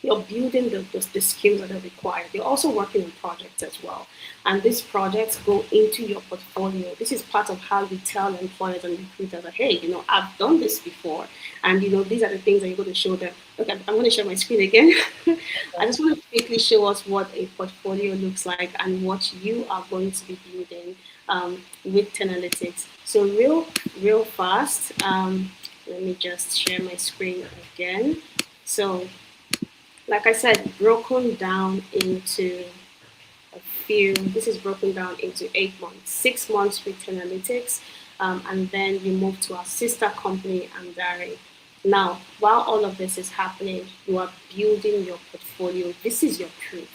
you're building the skills that are required. You're also working on projects as well. And these projects go into your portfolio. This is part of how you tell employers and recruiters that, hey, I've done this before. And, these are the things that you're going to show them. Okay, I'm going to share my screen again. I just want to quickly show us what a portfolio looks like and what you are going to be building with 10 Analytics. So real fast, let me just share my screen again. So like I said, broken down into this is broken down into 8 months, 6 months with Analytics, and then you move to our sister company, Amdari. Now, while all of this is happening, you are building your portfolio. This is your proof.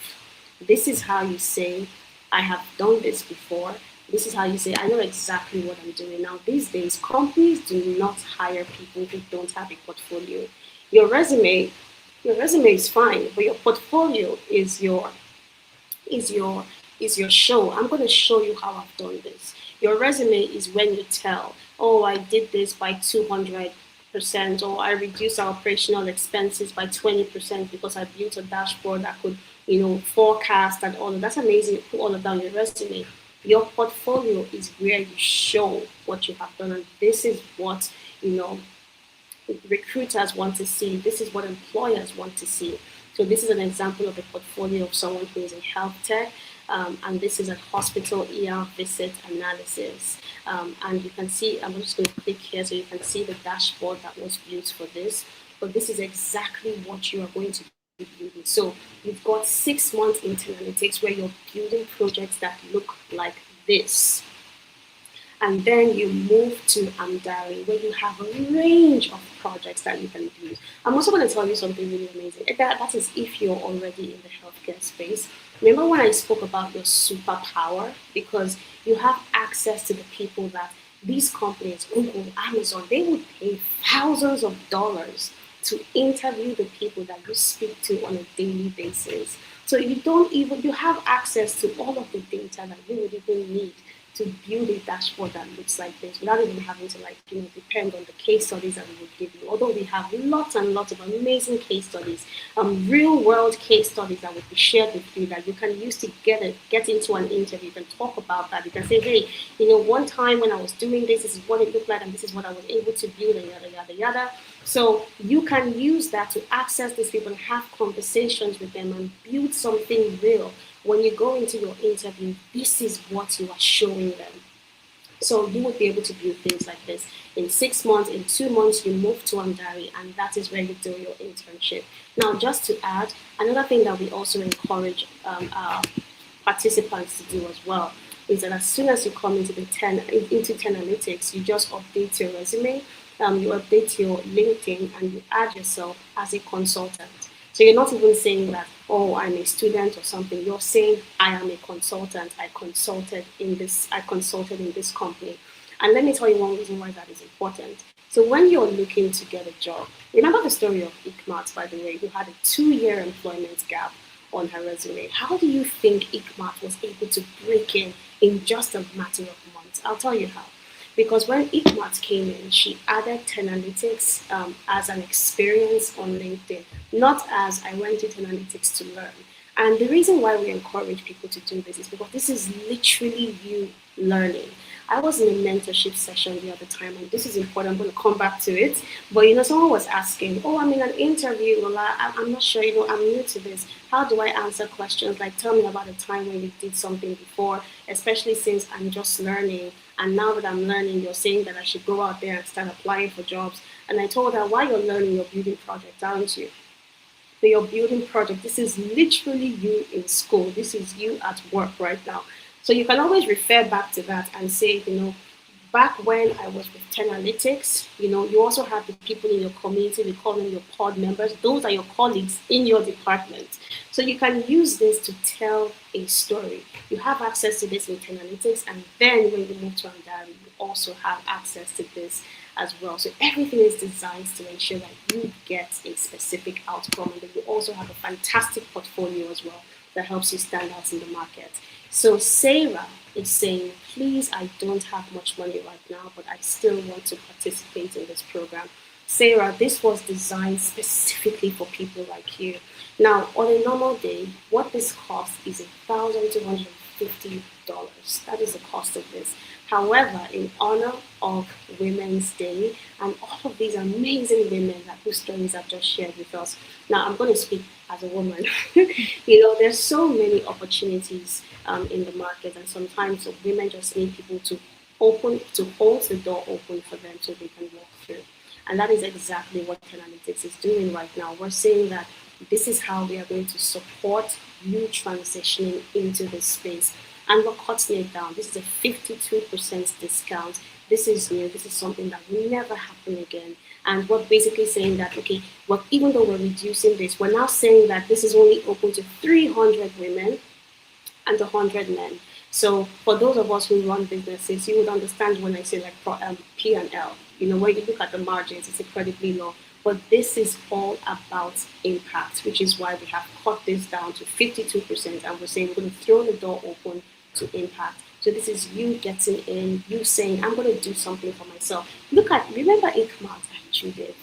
This is how you say, I have done this before. This is how you say, I know exactly what I'm doing. Now, these days, companies do not hire people who don't have a portfolio. Your resume is fine, but your portfolio is your show. I'm going to show you how I've done this. Your resume is when you tell, oh, I did this by 200%, or I reduced our operational expenses by 20% because I built a dashboard that could, forecast and all of that's amazing. You put all of that on your resume. Your portfolio is where you show what you have done, and this is what recruiters want to see. This is what employers want to see. So this is an example of a portfolio of someone who is in health tech, and this is a hospital ER visit analysis. And you can see, I'm just going to click here so you can see the dashboard that was built for this. But this is exactly what you are going to be building. So you've got 6 months into analytics where you're building projects that look like this. And then you move to Amdari, where you have a range of projects that you can do. I'm also going to tell you something really amazing. That is if you're already in the healthcare space. Remember when I spoke about your superpower? Because you have access to the people that these companies, Google, Amazon, they would pay thousands of dollars to interview the people that you speak to on a daily basis. So you have access to all of the data that you would even need to build a dashboard that looks like this without even having to depend on the case studies that we would give you. Although we have lots and lots of amazing case studies, real world case studies that would be shared with you that you can use to get into an interview. You can talk about that. You can say, hey, one time when I was doing this is what it looked like and this is what I was able to build and yada, yada, yada. So you can use that to access these people and have conversations with them and build something real. When you go into your interview, this is what you are showing them. So you would be able to build things like this. In 6 months, in 2 months, you move to Amdari, and that is where you do your internship. Now, just to add, another thing that we also encourage our participants to do as well is that as soon as you come into 10 Analytics, you just update your resume, you update your LinkedIn, and you add yourself as a consultant. So you're not even saying that, oh, I'm a student or something. You're saying, I am a consultant. I consulted in this company. And let me tell you one reason why that is important. So when you're looking to get a job, remember the story of Ikmat, by the way, who had a 2-year employment gap on her resume. How do you think Ikmat was able to break in just a matter of months? I'll tell you how. Because when Ikmat came in, she added 10 Analytics as an experience on LinkedIn, not as I went into Analytics to learn. And the reason why we encourage people to do this is because this is literally you learning. I was in a mentorship session the other time, and this is important. I'm going to come back to it. But someone was asking, "Oh, I'm in an interview, Lola. I'm not sure. I'm new to this. How do I answer questions? Like, tell me about a time when you did something before, especially since I'm just learning. And now that I'm learning, you're saying that I should go out there and start applying for jobs." And I told her, "While you're learning, you're building projects, aren't you? For your building project, this is literally you in school. This is you at work right now. So you can always refer back to that and say, back when I was with 10 Analytics, you also have the people in your community, we call them your pod members. Those are your colleagues in your department. So you can use this to tell a story. You have access to this in 10 Analytics, and then when you move to Andari, you also have access to this as well. So everything is designed to ensure that you get a specific outcome, and then you also have a fantastic portfolio as well that helps you stand out in the market. So Sarah is saying, "Please, I don't have much money right now, but I still want to participate in this program." Sarah, this was designed specifically for people like you. Now, on a normal day, what this costs is $1,250. That is the cost of this. However, in honor of Women's Day and all of these amazing women whose stories I've just shared with us, now I'm going to speak as a woman. There's so many opportunities in the market, and sometimes women just need people to hold the door open for them so they can walk through. And that is exactly what Analytics is doing right now. We're saying that this is how we are going to support you transitioning into this space. And we're cutting it down. This is a 52% discount. This is new. This is something that will never happen again. And we're basically saying that, okay, well, even though we're reducing this, we're now saying that this is only open to 300 women and 100 men. So for those of us who run businesses, you would understand when I say like P&L. When you look at the margins, it's incredibly low. But this is all about impact, which is why we have cut this down to 52%, and we're saying we're going to throw the door open to impact. So this is you getting in, you saying, "I'm going to do something for myself." Remember Ikmat and Judith?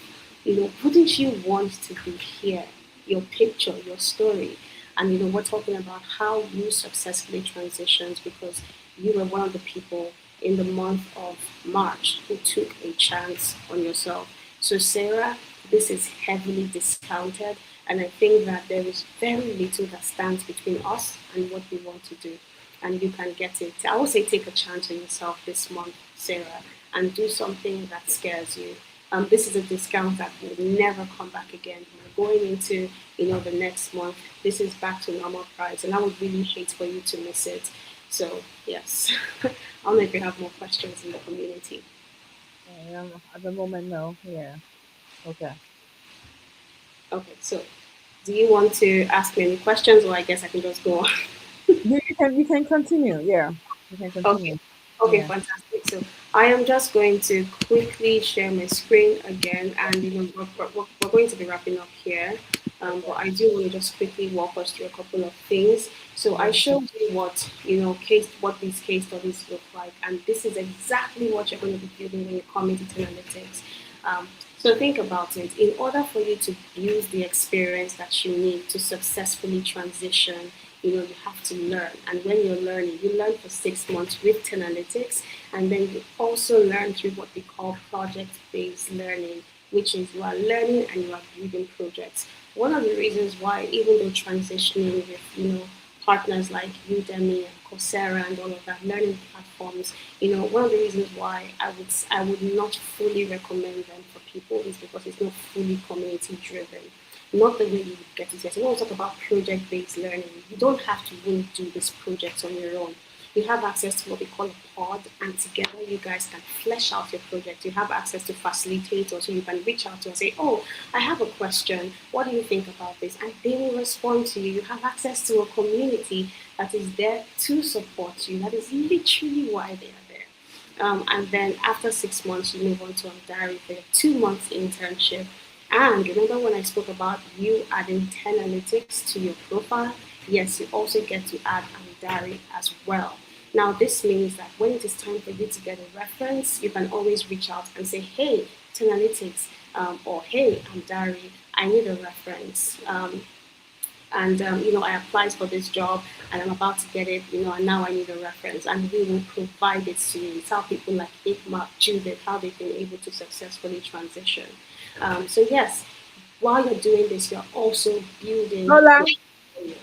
Wouldn't you want to be here? Your picture, your story. And we're talking about how you successfully transitioned because you were one of the people in the month of March who took a chance on yourself. So Sarah, this is heavily discounted, and I think that there is very little that stands between us and what we want to do. And you can get it. I would say take a chance on yourself this month, Sarah, and do something that scares you. This is a discount that will never come back again. We're going into, the next month. This is back to normal price, and I would really hate for you to miss it. So yes, I don't know if you have more questions in the community. At the moment, no. Yeah. Okay. Okay, so do you want to ask me any questions, or I guess I can just go on? You can continue. Yeah. You can Okay. continue. Okay, Yeah. fantastic. So I am just going to quickly share my screen again, and we're going to be wrapping up here. But I do want to just quickly walk us through a couple of things. So I showed you what these case studies look like, and this is exactly what you're going to be building when you come into analytics. So think about it. In order for you to use the experience that you need to successfully transition, you have to learn. And when you're learning, you learn for 6 months with Analytics, and then you also learn through what we call project-based learning, which is you are learning and you are building projects. One of the reasons why, even though transitioning with, partners like Udemy and Coursera and all of that learning platforms, one of the reasons why I would not fully recommend them for people is because it's not fully community driven. Not the way you would get it here. So when we talk about project-based learning, you don't have to really do this project on your own. You have access to what we call a pod, and together you guys can flesh out your project. You have access to facilitators, so you can reach out to and say, "Oh, I have a question. What do you think about this?" And they will respond to you. You have access to a community that is there to support you. That is literally why they are there. And then after 6 months, you move on to a diary for your 2 months internship. And remember when I spoke about you adding 10 analytics to your profile? Yes, you also get to add Amdari as well. Now, this means that when it is time for you to get a reference, you can always reach out and say, "Hey, 10 analytics," or "Hey, Amdari, I need a reference. and I applied for this job and I'm about to get it, and now I need a reference, and we will provide it to you. It's how people like Ikma, Judith, how they've been able to successfully transition. So yes, while you're doing this, you're also building Lola, your portfolio.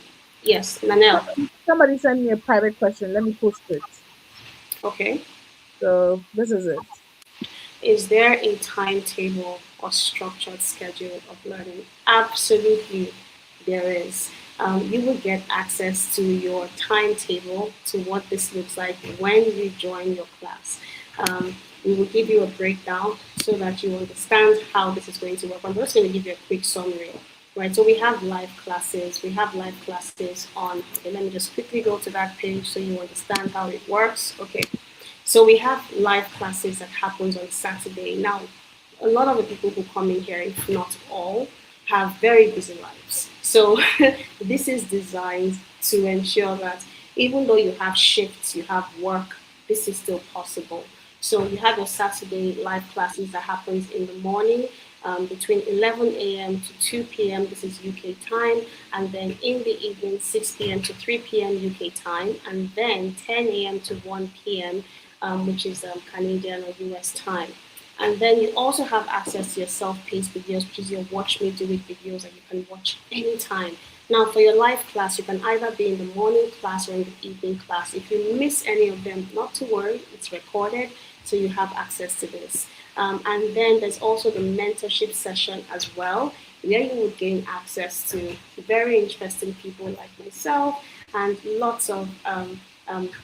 Yes, Nanel. somebody sent me a private question. Let me post it. Okay. So this is it. Is there a timetable or structured schedule of learning? Absolutely, there is. You will get access to your timetable, to what this looks like when you join your class. We will give you a breakdown so that you understand how this is going to work. I'm just going to give you a quick summary. Right, so we have live classes. We have live classes on. Okay, let me just quickly go to that page so you understand how it works. Okay, so we have live classes that happens on Saturday. Now, a lot of the people who come in here, if not all, have very busy lives. So this is designed to ensure that even though you have shifts, you have work, this is still possible. So you have your Saturday live classes that happens in the morning between 11 a.m. to 2 p.m. This is UK time, and then in the evening 6 p.m. to 3 p.m. UK time, and then 10 a.m. to 1 p.m. Which is Canadian or US time. And then you also have access to your self-paced videos, which is your watch me do it videos that you can watch anytime. Now, for your live class, you can either be in the morning class or in the evening class. If you miss any of them, not to worry, it's recorded, so you have access to this. And then there's also the mentorship session as well, where you would gain access to very interesting people like myself and lots of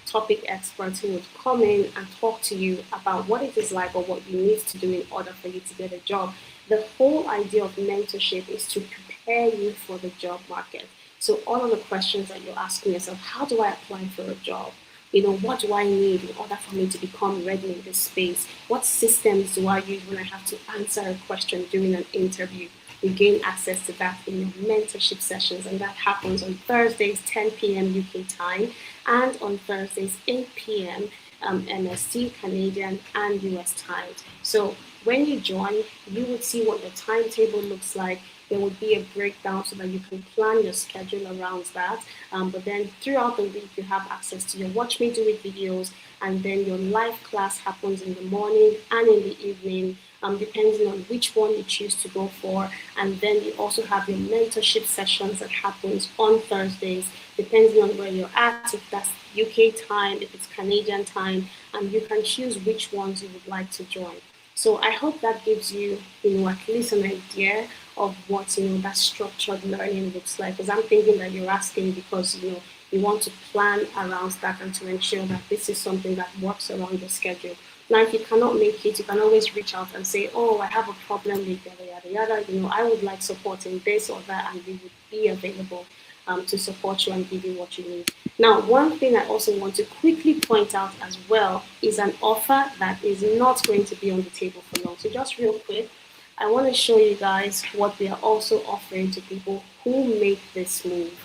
topic experts who would come in and talk to you about what it is like or what you need to do in order for you to get a job. The whole idea of mentorship is to prepare you for the job market. So all of the questions that you're asking yourself, how do I apply for a job? What do I need in order for me to become ready in this space? What systems do I use when I have to answer a question during an interview? You gain access to that in your mentorship sessions, and that happens on Thursdays, 10 p.m. UK time, and on Thursdays, 8 p.m. MST, Canadian, and US time. So when you join, you would see what your timetable looks like. There would be a breakdown so that you can plan your schedule around that. But then throughout the week, you have access to your Watch Me Do It videos, and then your live class happens in the morning and in the evening, depending on which one you choose to go for. And then you also have your mentorship sessions that happens on Thursdays, depending on where you're at, if that's UK time, if it's Canadian time, and you can choose which ones you would like to join. So I hope that gives you, at least an idea of what, that structured learning looks like. Because I'm thinking that you're asking because, you want to plan around that and to ensure that this is something that works around your schedule. Now, if you cannot make it, you can always reach out and say, oh, I have a problem with yada, yada, yada. I would like support in this or that, and we would be available to support you and give you what you need. Now, one thing I also want to quickly point out as well is an offer that is not going to be on the table for long. So just real quick, I want to show you guys what we are also offering to people who make this move.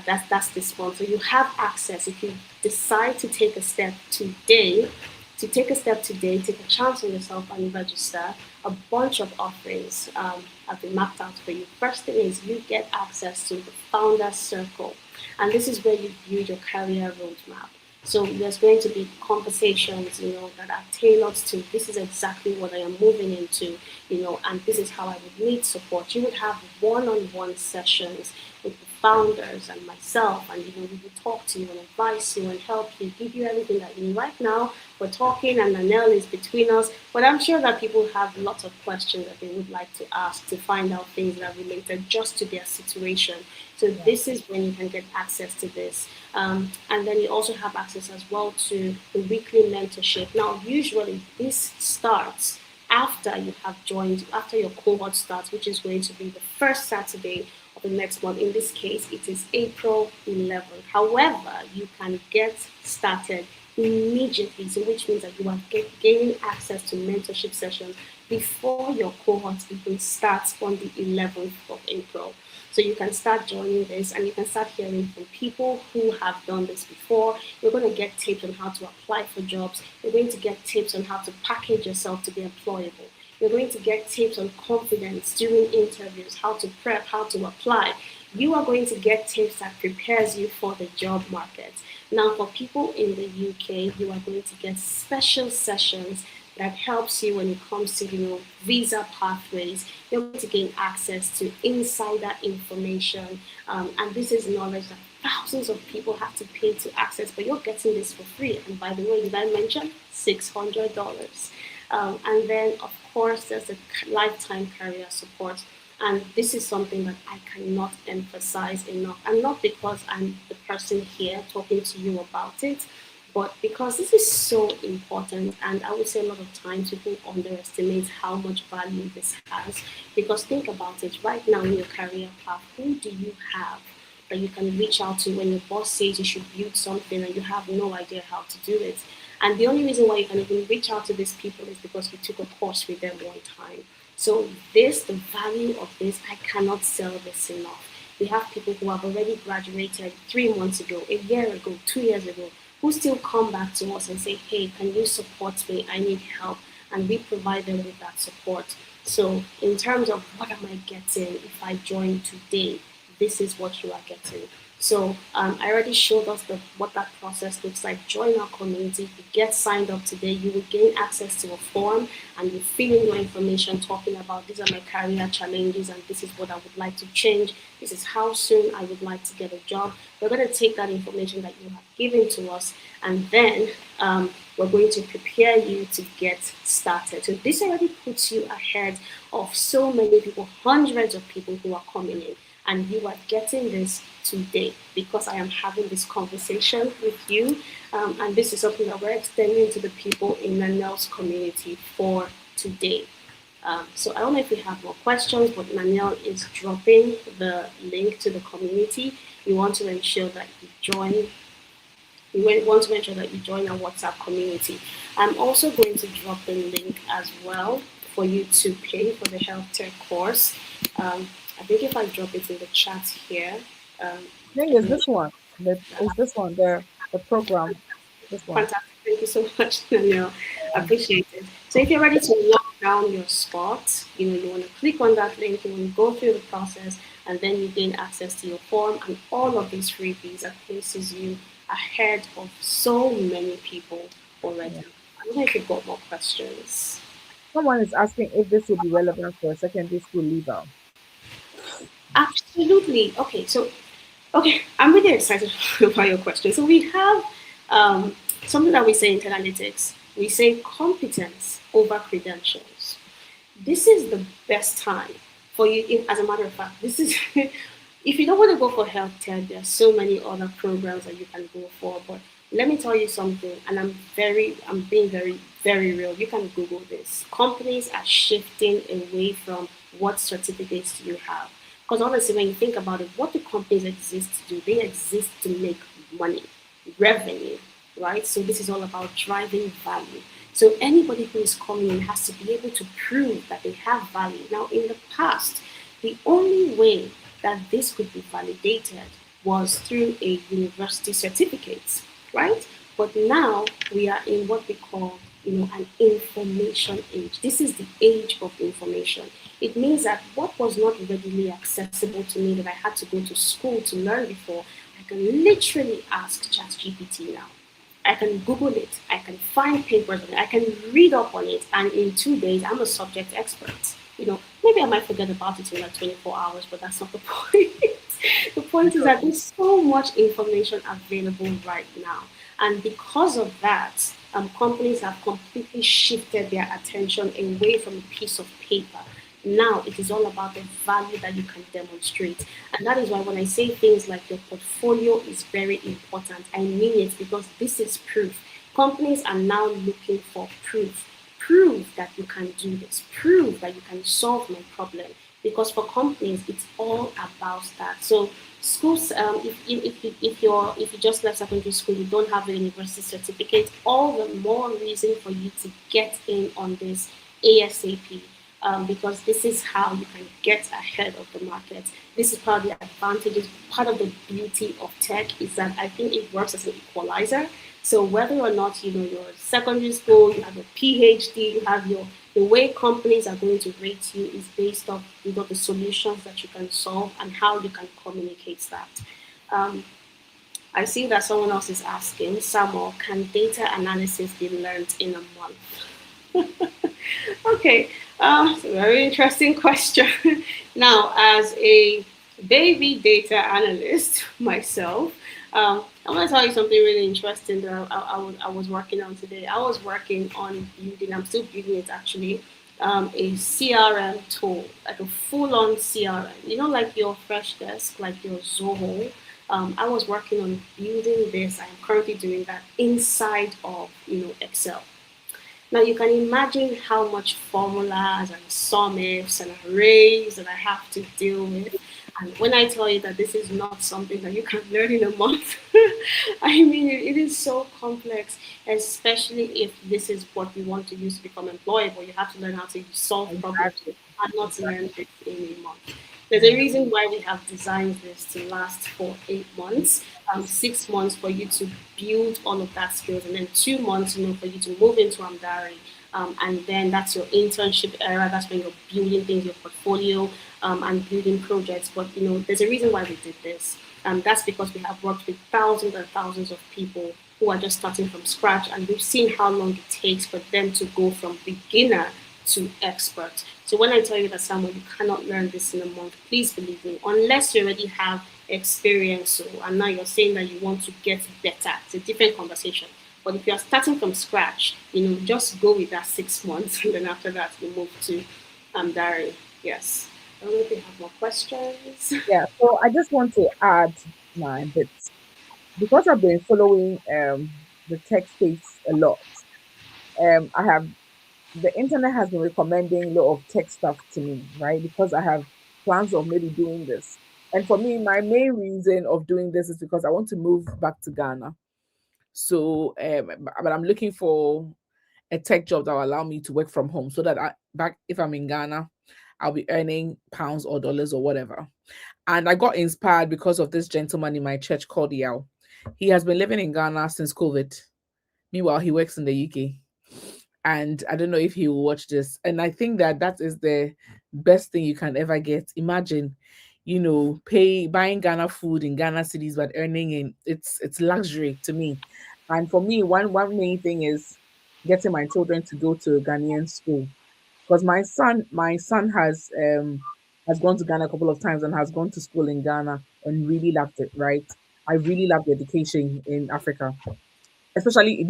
That's this one. So you have access if you decide to take a step today. Take a chance on yourself and register. A bunch of offerings have been mapped out for you. First thing is you get access to the Founders Circle, and this is where you build your career roadmap. So there's going to be conversations, that are tailored to this is exactly what I am moving into, and this is how I would need support. You would have one-on-one sessions with the founders and myself, and we will talk to you and advise you and help you, give you everything that you need. Right now, we're talking and Nanelle is between us, but I'm sure that people have lots of questions that they would like to ask to find out things that are related just to their situation. So this is when you can get access to this. And then you also have access as well to the weekly mentorship. Now, usually this starts after you have joined, after your cohort starts, which is going to be the first Saturday of the next month. In this case, it is April 11th. However, you can get started immediately, so which means that you are gaining access to mentorship sessions before your cohort even starts on the 11th of April. So you can start joining this and you can start hearing from people who have done this before. You're going to get tips on how to apply for jobs. You're going to get tips on how to package yourself to be employable. You're going to get tips on confidence during interviews, how to prep, how to apply. you are going to get tips that prepares you for the job market. Now, for people in the UK, you are going to get special sessions that helps you when it comes to visa pathways. You're going to gain access to insider information, and this is knowledge that thousands of people have to pay to access, but you're getting this for free. And by the way, did I mention $600? And then, of course, there's the lifetime career support. And this is something that I cannot emphasize enough. And not because I'm the person here talking to you about it, but because this is so important. And I would say a lot of times people underestimate how much value this has. Because think about it, right now in your career path, who do you have that you can reach out to when your boss says you should build something and you have no idea how to do it? And the only reason why you can even reach out to these people is because you took a course with them one time. So this, the value of this, I cannot sell this enough. We have people who have already graduated 3 months ago, a year ago, 2 years ago, who still come back to us and say, hey, can you support me? I need help. And we provide them with that support. So in terms of what am I getting if I join today, this is what you are getting. So I already showed us what that process looks like. Join our community. If you get signed up today, you will gain access to a form and you fill in your information talking about these are my career challenges and this is what I would like to change. This is how soon I would like to get a job. We're going to take that information that you have given to us and then we're going to prepare you to get started. So this already puts you ahead of so many people, hundreds of people who are coming in. And you are getting this today because I am having this conversation with you. And this is something that we're extending to the people in Nanel's community for today. So I don't know if we have more questions, but Nanel is dropping the link to the community. We want to ensure that you join. We want to make sure that you join our WhatsApp community. I'm also going to drop the link as well for you to pay for the health tech course. I think if I drop it in the chat here, I think it's this one. It's this one there, the program. This one. Fantastic. Thank you so much, Danielle. I appreciate it. So if you're ready to lock down your spot, you want to click on that link, you want to go through the process, and then you gain access to your form and all of these freebies that places you ahead of so many people already. Yeah. I don't know if you've got more questions. Someone is asking if this will be relevant for a secondary school leaver. Absolutely. Okay, I'm really excited about your question. So we have something that we say in analytics. We say competence over credentials. This is the best time for you. As a matter of fact, this is if you don't want to go for health tech, there are so many other programs that you can go for. But let me tell you something, and I'm being very, very real. You can Google this. Companies are shifting away from what certificates do you have. Because honestly, when you think about it, what do companies exist to do? They exist to make money, revenue, right? So this is all about driving value. So anybody who is coming in has to be able to prove that they have value. Now, in the past, the only way that this could be validated was through a university certificate, right? But now we are in what we call, an information age. This is the age of information. It means that what was not readily accessible to me that I had to go to school to learn before, I can literally ask ChatGPT now. I can Google it, I can find papers on it, I can read up on it, and in 2 days, I'm a subject expert. Maybe I might forget about it in like 24 hours, but that's not the point. The point is that there's so much information available right now. And because of that, companies have completely shifted their attention away from a piece of paper. Now it is all about the value that you can demonstrate. And that is why when I say things like your portfolio is very important, I mean it because this is proof. Companies are now looking for proof. Prove that you can do this. Prove that you can solve my problem. Because for companies, it's all about that. So schools, if you just left secondary school, you don't have a university certificate, all the more reason for you to get in on this ASAP. Because this is how you can get ahead of the market. This is part of the advantages. Part of the beauty of tech is that I think it works as an equalizer. So whether or not you're secondary school, you have a PhD, you have your The way companies are going to rate you is based off the solutions that you can solve and how you can communicate that. Um, I see that someone else is asking, Samuel, can data analysis be learned in a month? Okay, it's a very interesting question. Now, as a baby data analyst myself, I want to tell you something really interesting that I was working on today. I was working on building, I'm still building it actually, a CRM tool, like a full on CRM. You know, like your Fresh Desk, like your Zoho. I was working on building this. I'm currently doing that inside of Excel. Now you can imagine how much formulas and sum ifs and arrays that I have to deal with. And when I tell you that this is not something that you can learn in a month, I mean it is so complex, especially if this is what you want to use to become employable. You have to learn how to solve problems. Exactly. And not learn this in a month. There's a reason why we have designed this to last for 8 months, 6 months for you to build all of that skills, and then 2 months, for you to move into Amdari. And then that's your internship era. That's when you're building things, your portfolio, and building projects. But there's a reason why we did this. That's because we have worked with thousands and thousands of people who are just starting from scratch, and we've seen how long it takes for them to go from beginner to expert. So when I tell you that someone you cannot learn this in a month, please believe me, unless you already have experience. So and now you're saying that you want to get better. It's a different conversation. But if you're starting from scratch, just go with that 6 months, and then after that you move to Dari. Yes. I don't know if you have more questions. Yeah, so I just want to add my bits because I've been following the tech space a lot. I have the internet has been recommending a lot of tech stuff to me, right? Because I have plans of maybe doing this. And for me, my main reason of doing this is because I want to move back to Ghana. So, but I'm looking for a tech job that will allow me to work from home so that if I'm in Ghana, I'll be earning pounds or dollars or whatever. And I got inspired because of this gentleman in my church called Yao. He has been living in Ghana since COVID. Meanwhile, he works in the UK. And I don't know if he will watch this. And I think that is the best thing you can ever get. Imagine, buying Ghana food in Ghana cities, but earning it's luxury to me. And for me, one main thing is getting my children to go to Ghanaian school. Because my son has gone to Ghana a couple of times and has gone to school in Ghana and really loved it, right? I really love the education in Africa, especially in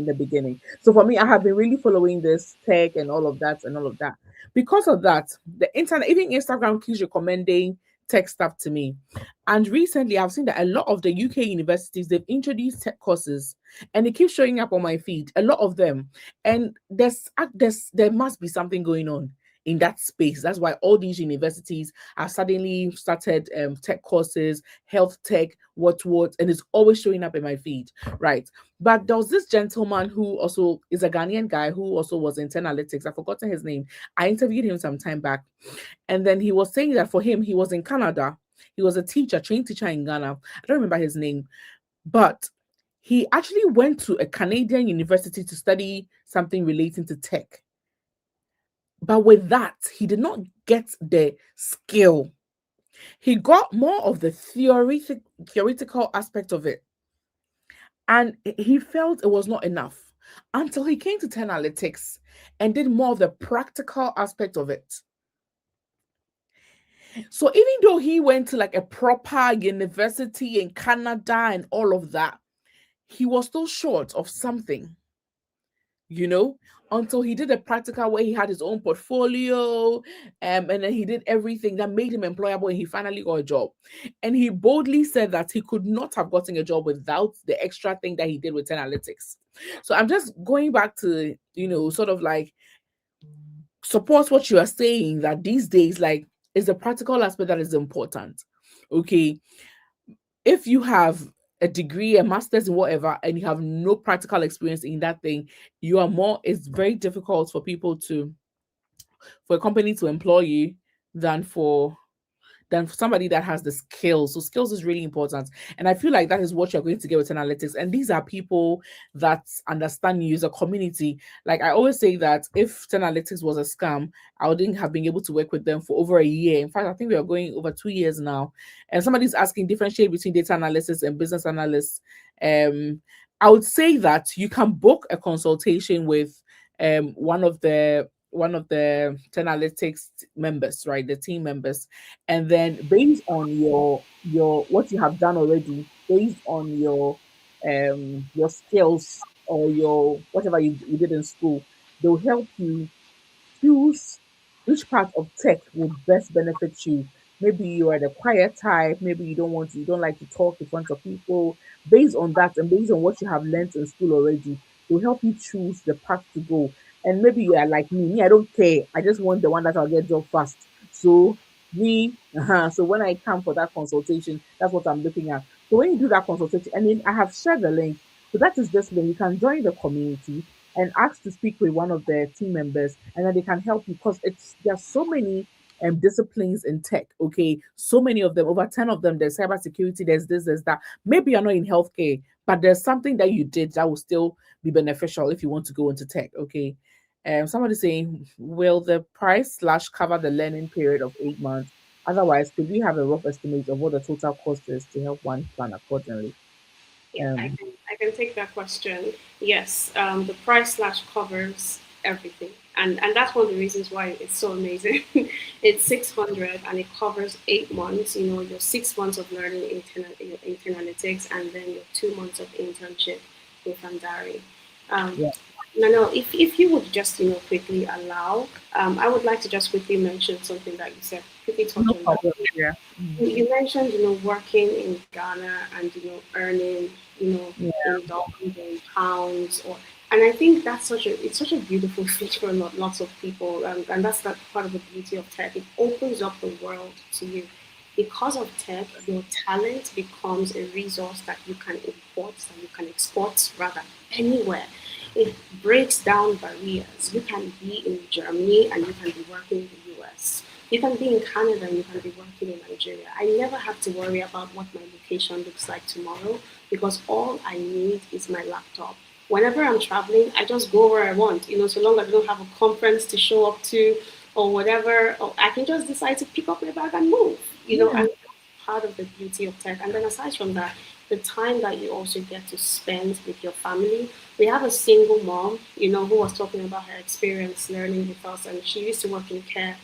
the beginning. So for me, I have been really following this tech and all of that and all of that. Because of that, the internet, even Instagram keeps recommending tech stuff to me. And recently I've seen that a lot of the UK universities, they've introduced tech courses and they keep showing up on my feed, a lot of them. And there must be something going on in that space. That's why all these universities have suddenly started tech courses, health tech, what, and it's always showing up in my feed, right? But there was this gentleman who also is a Ghanaian guy who also was in 10 Analytics. I've forgotten his name. I interviewed him some time back. And then he was saying that for him, he was in Canada. He was a teacher, trained teacher in Ghana. I don't remember his name. But he actually went to a Canadian university to study something relating to tech. But with that, he did not get the skill. He got more of the theoretical aspect of it. And he felt it was not enough until he came to 10 Analytics and did more of the practical aspect of it. So even though he went to like a proper university in Canada and all of that, he was still short of something, until he did a practical where he had his own portfolio, and then he did everything that made him employable, and he finally got a job. And he boldly said that he could not have gotten a job without the extra thing that he did with 10 Analytics. So I'm just going back to, sort of like support what you are saying, that these days, like, is the practical aspect that is important. Okay. If you have a degree, a master's in whatever, and you have no practical experience in that thing, it's very difficult for a company to employ you than for than somebody that has the skills. So skills is really important. And I feel like that is what you're going to get with analytics. And these are people that understand you as a community. Like I always say that if analytics was a scam, I wouldn't have been able to work with them for over a year. In fact, I think we are going over 2 years now. And somebody's asking differentiate between data analysis and business analysts. Um, I would say that you can book a consultation with one of the analytics members, right? The team members, and then based on your what you have done already, based on your skills or your whatever you did in school, they'll help you choose which part of tech will best benefit you. Maybe you are the quiet type, maybe you don't like to talk in front of people. Based on that and based on what you have learned in school already, they'll help you choose the path to go. And maybe you are like me, I don't care. I just want the one that I'll get job fast. So so when I come for that consultation, that's what I'm looking at. So when you do that consultation, and then I have shared the link. So that is this link. You can join the community and ask to speak with one of the team members, and then they can help you because there's so many disciplines in tech. Okay, so many of them, over 10 of them. There's cybersecurity, there's that. Maybe you're not in healthcare, but there's something that you did that will still be beneficial if you want to go into tech. Okay. Somebody saying, will the price slash cover the learning period of 8 months? Otherwise, could we have a rough estimate of what the total cost is to help one plan accordingly? Yeah, Um, I can take that question. Yes, the price slash covers everything, and that's one of the reasons why it's so amazing. It's 600 and it covers 8 months. You know, your 6 months of learning your internalytics, and then your 2 months of internship with Andari. Um, yeah, no, if you would just quickly allow, I would like to just quickly mention something that you said. Quickly touch no on that. problem. Yeah. You mentioned, working in Ghana and, earning, Yeah. in dollars, in pounds, and I think that's it's such a beautiful thing for lots of people, and that's that part of the beauty of tech. It opens up the world to you. Because of tech, your talent becomes a resource that you can import, that you can export rather anywhere. It breaks down barriers. You can be in Germany and you can be working in the US. You can be in Canada and you can be working in Nigeria. I never have to worry about what my location looks like tomorrow because all I need is my laptop. Whenever I'm traveling, I just go where I want. So long as I don't have a conference to show up to or whatever, or I can just decide to pick up my bag and move. Yeah. And that's part of the beauty of tech. And then aside from that, the time that you also get to spend with your family. We have a single mom, who was talking about her experience learning with us, and she used to work in care.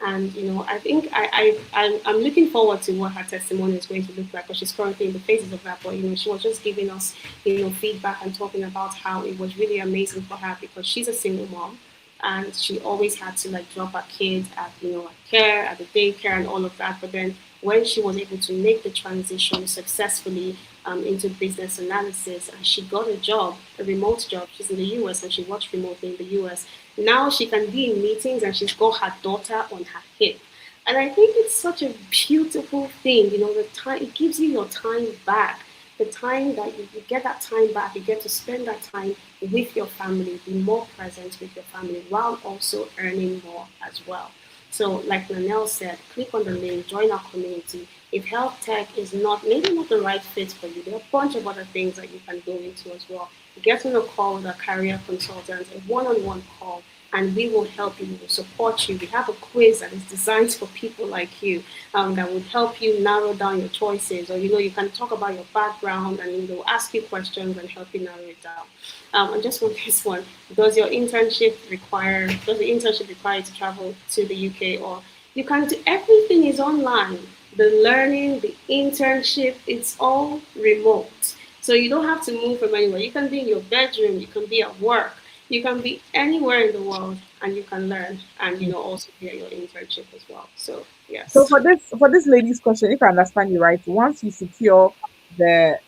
And I think I'm looking forward to what her testimony is going to look like, because she's currently in the phases of that. But she was just giving us feedback and talking about how it was really amazing for her because she's a single mom, and she always had to like drop her kids at at care, at the daycare, and all of that. But then when she was able to make the transition successfully into business analysis, and she got a job, a remote job. She's in the US and she works remotely in the US. Now she can be in meetings and she's got her daughter on her hip. And I think it's such a beautiful thing, the time it gives you your time back. The time that you get that time back, you get to spend that time with your family, be more present with your family while also earning more as well. So, like Nanelle said, click on the link, join our community. If health tech is maybe not the right fit for you, there are a bunch of other things that you can go into as well. Get on a call with a career consultant, a one-on-one call, and we will help you, we will support you. We have a quiz that is designed for people like you, that would help you narrow down your choices. Or, you can talk about your background and they'll ask you questions and help you narrow it down. And just for this one, does the internship require you to travel to the UK? Or you can do everything is online. The learning, the internship, it's all remote. So you don't have to move from anywhere. You can be in your bedroom, you can be at work, you can be anywhere in the world and you can learn and also get your internship as well. So So yes. for this lady's question, if I understand you right, once you secure the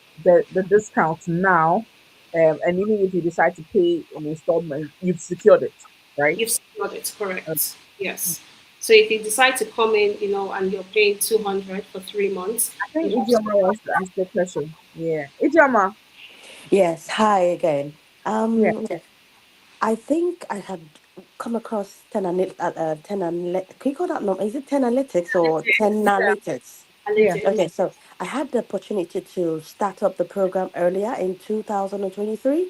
discount now, and even if you decide to pay in installment, you've secured it, right? You've got it Okay. correct. Yes. So if you decide to come in, and you're paying 200 for 3 months, I think you have Ijeoma wants to ask the question. Yeah, Ijeoma. Yes, hi again. Yeah. Yes. I think I had come across can you call that, no, is it 10 analytics or 10 Yeah. analytics? Yeah. Analytics. Okay, so I had the opportunity to start up the program earlier in 2023.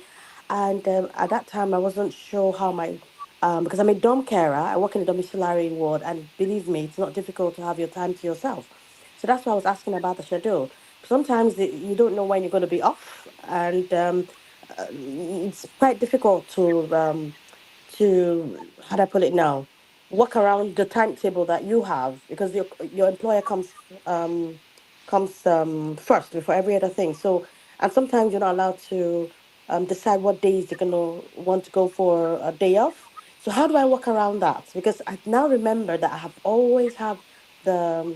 And at that time, I wasn't sure how because I'm a dorm carer, I work in a domiciliary ward, and believe me, it's not difficult to have your time to yourself. So that's why I was asking about the schedule. Sometimes you don't know when you're going to be off, and it's quite difficult to how do I put it now, work around the timetable that you have, because your employer comes first before every other thing. So, and sometimes you're not allowed to decide what days you're gonna want to go for a day off. So how do I work around that? Because I now remember that I have always had the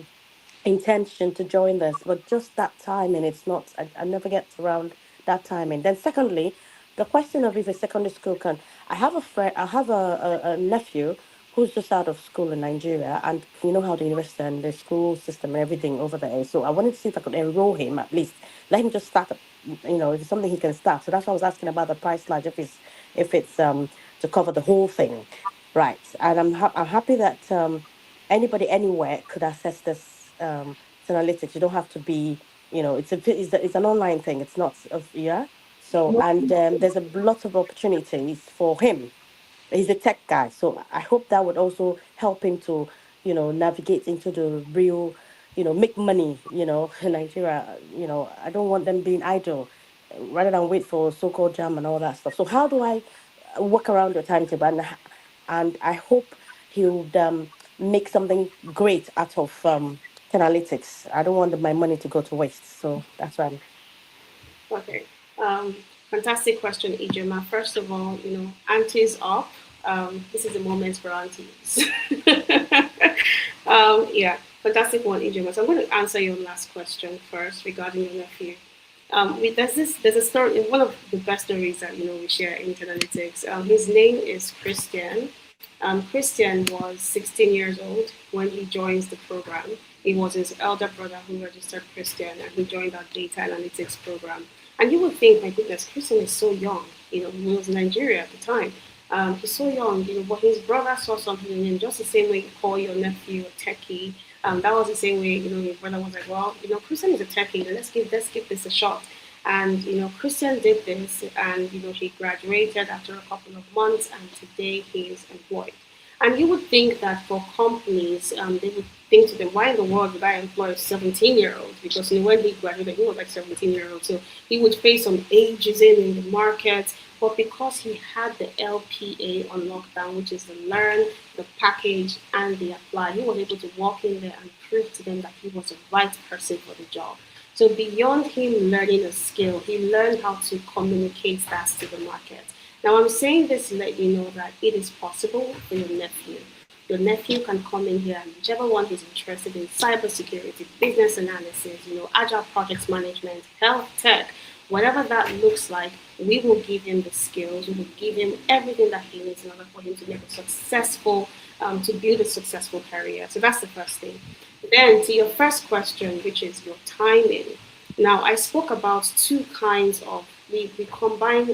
intention to join this, but just that timing, it's not, I never get around that timing. Then secondly, the question of if a secondary school can, I have a friend, I have a nephew who's just out of school in Nigeria, and you know how the university and the school system and everything over there is. So I wanted to see if I could enroll him, at least let him just start, if it's something he can start. So that's why I was asking about the price large, if it's to cover the whole thing. Right. And I'm happy that anybody anywhere could access this analytics. You don't have to be, it's an online thing. It's not yeah. So, and there's a lot of opportunities for him. He's a tech guy, so I hope that would also help him to, navigate into the real, make money, in Nigeria. I don't want them being idle, rather than wait for so-called jam and all that stuff. So how do I work around your timetable? And I hope he would make something great out of analytics. I don't want my money to go to waste. So that's why I'm. Okay. Um, Fantastic question, Ijoma. First of all, aunties up. This is the moment for aunties. Yeah, fantastic one, Ijoma. So I'm going to answer your last question first regarding your nephew. There's a story, one of the best stories that we share in analytics. His name is Christian. Christian was 16 years old when he joins the program. It was his elder brother who registered Christian, and he joined our data analytics program. And you would think, my goodness, Christian is so young. He was in Nigeria at the time. He's so young, but his brother saw something in him, just the same way you call your nephew a techie. That was the same way, your brother was like, well, Christian is a techie, let's give this a shot. And Christian did this, and he graduated after a couple of months, and today he is employed. And you would think that for companies, they would think to them, why in the world would I employ a 17-year-old? Because when he graduated, he was like 17-year-old, so he would face some ageism in the market. But because he had the LPA on lockdown, which is the learn, the package, and the apply, he was able to walk in there and prove to them that he was the right person for the job. So beyond him learning a skill, he learned how to communicate that to the market. Now I'm saying this to let you know that it is possible for your nephew. Your nephew can come in here, and whichever one he's interested in, cybersecurity, business analysis, agile project management, health tech, whatever that looks like, we will give him the skills, we will give him everything that he needs in order for him to make a successful, to build a successful career. So that's the first thing. Then to your first question, which is your timing. Now I spoke about we combine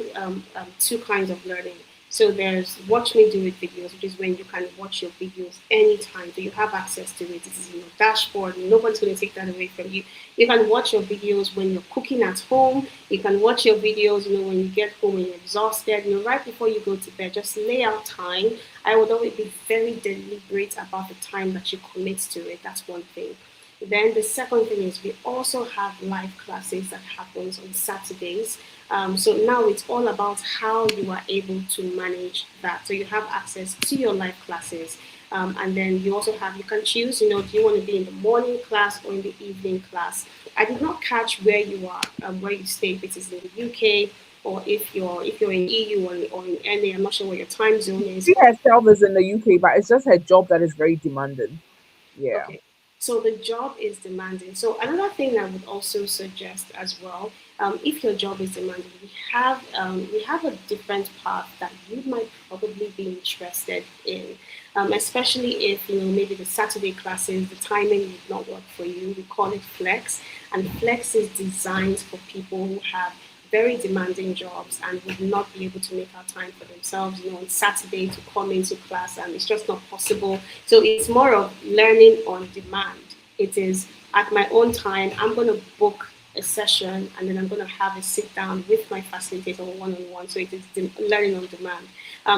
two kinds of learning. So there's watch me do it videos, which is when you can watch your videos anytime. So you have access to it. This is in your dashboard. Nobody's going to take that away from you. You can watch your videos when you're cooking at home. You can watch your videos, when you get home and you're exhausted, right before you go to bed. Just lay out time. I would always be very deliberate about the time that you commit to it. That's one thing. Then the second thing is we also have live classes that happens on Saturdays. So now it's all about how you are able to manage that. So you have access to your live classes. And then you can choose, do you want to be in the morning class or in the evening class? I did not catch where you are, where you stay, if it is in the UK or if you're in EU or in NA. I'm not sure what your time zone is. She herself is in the UK, but it's just her job that is very demanding. Yeah. Okay. So the job is demanding. So another thing I would also suggest as well, if your job is demanding, we have a different path that you might probably be interested in, especially if maybe the Saturday classes, the timing would not work for you. We call it flex, and flex is designed for people who have very demanding jobs and would not be able to make our time for themselves, on Saturday to come into class, and it's just not possible. So it's more of learning on demand. It is at my own time, I'm going to book a session and then I'm going to have a sit down with my facilitator one on one. So it is learning on demand.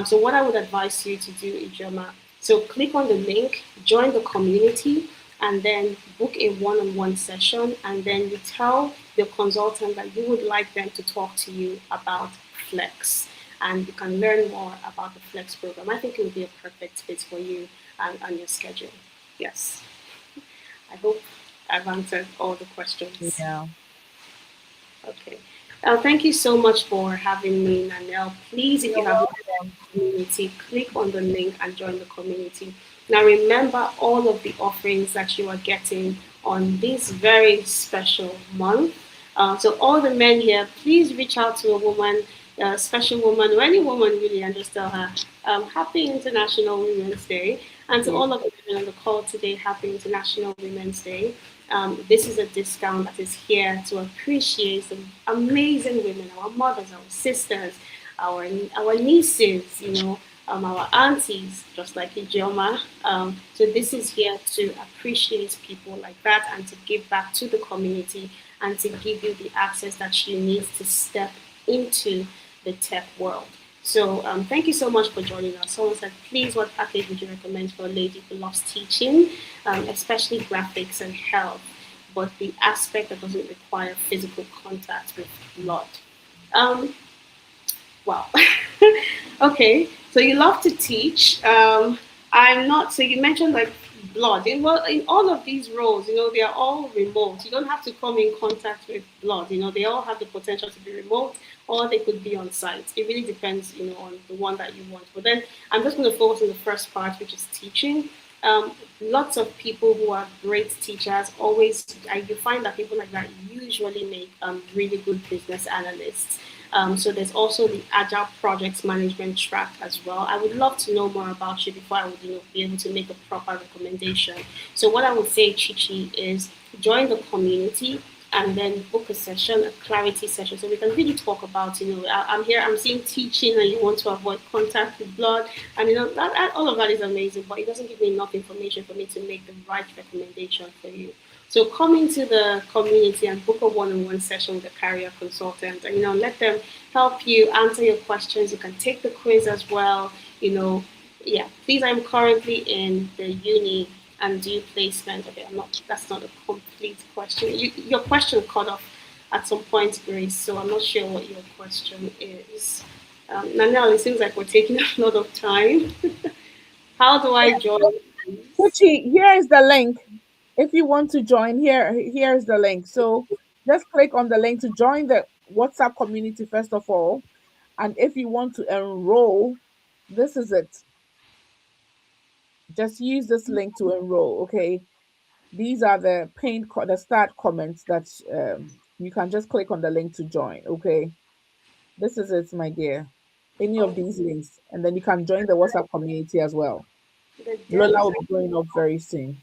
So what I would advise you to do, Ijoma, so click on the link, join the community, and then book a one-on-one session, and then you tell the consultant that you would like them to talk to you about Flex, and you can learn more about the Flex program. I think it would be a perfect fit for you and your schedule. Yes, I hope I've answered all the questions. Yeah. Okay. Thank you so much for having me, Nanelle. Please, if You're you have not welcome. community, click on the link and join the community. Now, remember all of the offerings that you are getting on this very special month. So, all the men here, please reach out to a woman, a special woman, or any woman really, and just tell her, Happy International Women's Day. And to Yes. all of the women on the call today, Happy International Women's Day. This is a discount that is here to appreciate the amazing women, our mothers, our sisters, our nieces, our aunties, just like Ijeoma. So this is here to appreciate people like that and to give back to the community and to give you the access that you need to step into the tech world. So thank you so much for joining us. Someone said, please, what package would you recommend for a lady who loves teaching, especially graphics and health, but the aspect that doesn't require physical contact with blood? Um, Wow. Okay. So you love to teach. I'm not. So you mentioned like blood. Well, in all of these roles, they are all remote. You don't have to come in contact with blood. They all have the potential to be remote, or they could be on site. It really depends, on the one that you want. But then I'm just going to focus on the first part, which is teaching. Lots of people who are great teachers always, you find that people like that usually make really good business analysts. So there's also the Agile Project Management track as well. I would love to know more about you before I would be able to make a proper recommendation. So what I would say, Chichi, is join the community and then book a session, a clarity session, so we can really talk about, I'm here, I'm seeing teaching, and you want to avoid contact with blood, and all of that is amazing, but it doesn't give me enough information for me to make the right recommendation for you. So come into the community and book a one-on-one session with a career consultant, and let them help you answer your questions. You can take the quiz as well. Yeah. Please, I'm currently in the uni and do placement. Okay, I'm not. That's not a complete question. Your question cut off at some point, Grace. So I'm not sure what your question is. Nanelle, it seems like we're taking a lot of time. How do I join, please? Kuchi, here is the link. If you want to join, here's the link. So just click on the link to join the WhatsApp community first of all. And if you want to enroll, this is it. Just use this link to enroll. Okay. These are the the start comments that you can just click on the link to join. Okay. This is it, my dear. Any of Oh, these links, and then you can join the WhatsApp community as well. the Lola deadline. will be going up very soon.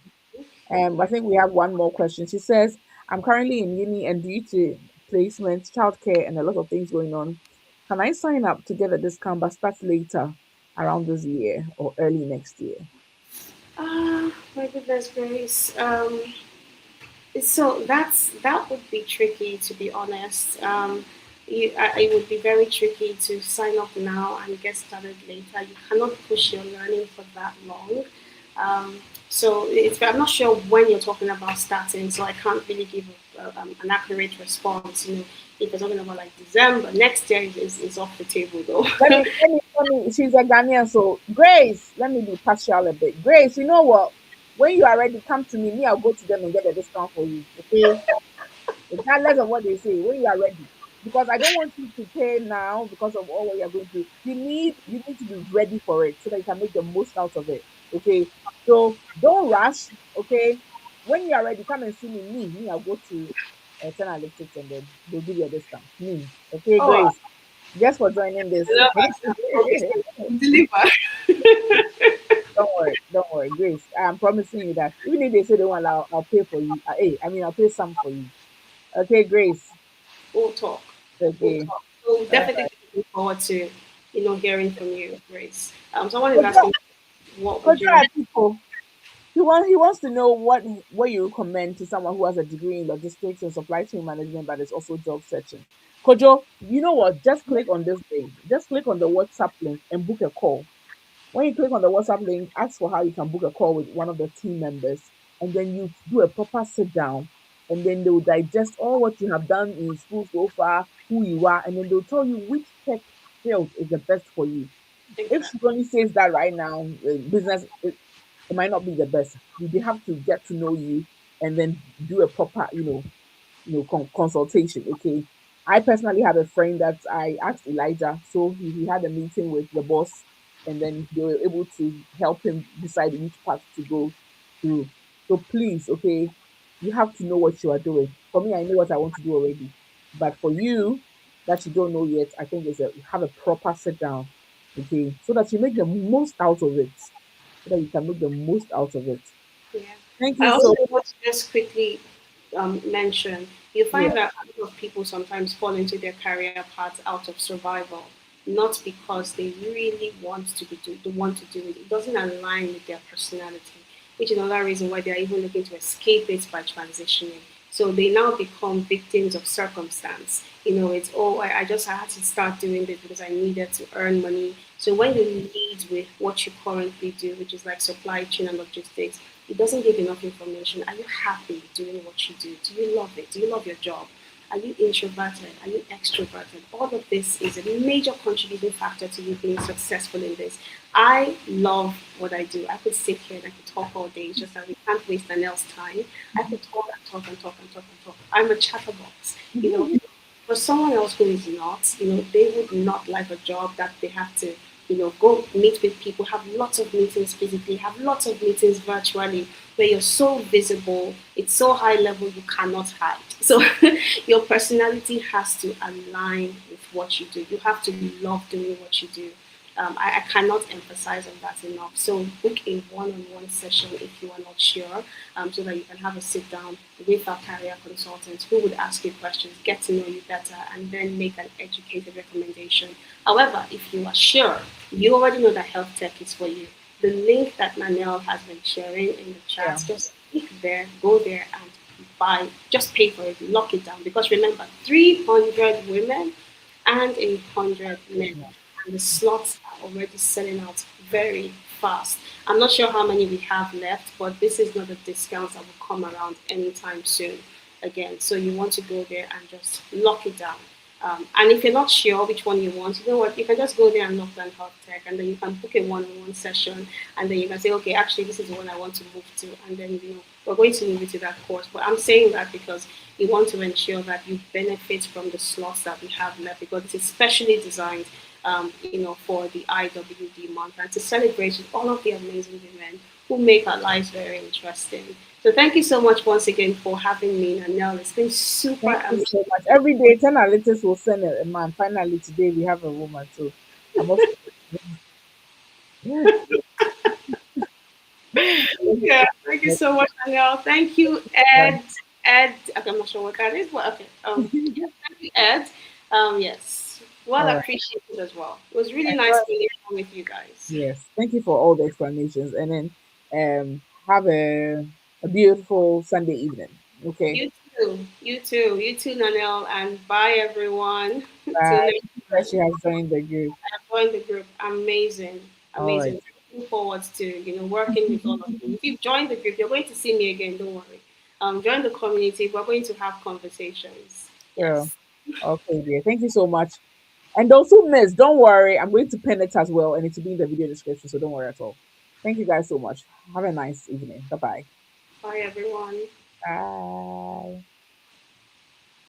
I think we have one more question. She says, I'm currently in uni and due to placement, childcare, and a lot of things going on, can I sign up to get a discount but start later around this year or early next year? My goodness, Grace. So that would be tricky, to be honest. It would be very tricky to sign up now and get started later. You cannot push your learning for that long. So I'm not sure when you're talking about starting, so I can't really give an accurate response. If you're talking about like December next year, is off the table though. She's a Ghanaian, so Grace, let me be partial a bit. Grace, you know what? When you are ready, come to me. I'll go to them and get a discount for you. Okay? Regardless of what they say, when you are ready. Because I don't want you to pay now because of all what you're going through. You need to be ready for it so that you can make the most out of it. Okay. So don't rush. Okay. When you are ready, come and see me. I'll go to 10 Analytics and then they'll give you a discount. Me. Okay, Oh, Grace. Just for joining this. I love I promise to deliver. Don't worry, Grace. I'm promising you that even if they say they want, I'll pay for you. Hey, I mean, I'll pay some for you. Okay, Grace. We'll talk. we'll Okay. talk. So Uh, definitely looking forward to, hearing from you, Grace. Someone is Kojo, asking, what would Kojo you Atiku, he wants to know what you recommend to someone who has a degree in logistics and supply chain management but is also job searching. Kojo, you know what? Just click on this link. Just click on the WhatsApp link and book a call. When you click on the WhatsApp link, ask for how you can book a call with one of the team members, and then you do a proper sit down, and then they will digest all what you have done in school so far, who you are, and then they'll tell you which tech field is the best for you. If she exactly? only says that right now, business it might not be the best. They have to get to know you and then do a proper, consultation. Okay. I personally have a friend that I asked Elijah, so he had a meeting with the boss, and then they were able to help him decide which path to go through. So please, okay, you have to know what you are doing. For me, I know what I want to do already, but for you that you don't know yet, I think is a have a proper sit down, okay, so that you make the most out of it, so that you can make the most out of it. Yeah. Thank I you also so want to just quickly mention you yeah, find that a lot of people sometimes fall into their career paths out of survival, not because they really they want to do it. It doesn't align with their personality, which is another reason why they are even looking to escape it by transitioning. So they now become victims of circumstance. It's I had to start doing this because I needed to earn money. So when you lead with what you currently do, which is like supply chain and logistics, it doesn't give enough information. Are you happy doing what you do? Do you love it? Do you love your job? Are you introverted? Are you extroverted? All of this is a major contributing factor to you being successful in this. I love what I do. I could sit here and I could talk all day. It's just that we can't waste an else time. I could talk and talk and talk and talk and talk. I'm a chatterbox, you know. For someone else who is not, they would not like a job that they have to, go meet with people, have lots of meetings physically, have lots of meetings virtually, where you're so visible, it's so high level, you cannot hide. So your personality has to align with what you do. You have to love doing what you do. I cannot emphasize on that enough. So book a one-on-one session if you are not sure, so that you can have a sit down with our career consultant who would ask you questions, get to know you better, and then make an educated recommendation. However, if you are sure, you already know that health tech is for you. The link that Manel has been sharing in the yeah, chats, just click there, go there, and buy. Just pay for it, lock it down. Because remember, 300 women and 100 men, yeah. and the slots are already selling out very fast. I'm not sure how many we have left, but this is not a discount that will come around anytime soon again. So you want to go there and just lock it down. And if you're not sure which one you want, you know what? You can just go there and lock down health tech, and then you can book a one-on-one session, and then you can say, okay, actually, this is the one I want to move to, and then we're going to move you to that course. But I'm saying that because you want to ensure that you benefit from the slots that we have left, because it's especially designed, for the IWD month and to celebrate with all of the amazing women who make our lives very interesting. So thank you so much once again for having me, Nanelle. It's been super Thank you amazing. so much. Every day, 10 analytics will send a man. Finally, today we have a woman. So I'm also. Yeah, thank you so much, Danielle. Thank you, Ed. Ed, okay, I'm not sure what that is, but okay. Yeah, thank you, Ed. Yes, well All right. appreciated as well. It was really nice Enjoy. being here with you guys. Yes. Thank you for all the explanations. And then have a beautiful Sunday evening. Okay. You too, Nanelle, and bye everyone. Till Bye. next That time. she has joined the group. Join the group. Amazing, All right. amazing. Looking forward to working with all of you. If you've joined the group, you're going to see me again. Don't worry. Join the community. We're going to have conversations. Sure. Yes. Okay, dear. Thank you so much. And those who missed, don't worry. I'm going to pin it as well, and it will be in the video description. So don't worry at all. Thank you guys so much. Have a nice evening. Bye-bye. Bye everyone. Bye.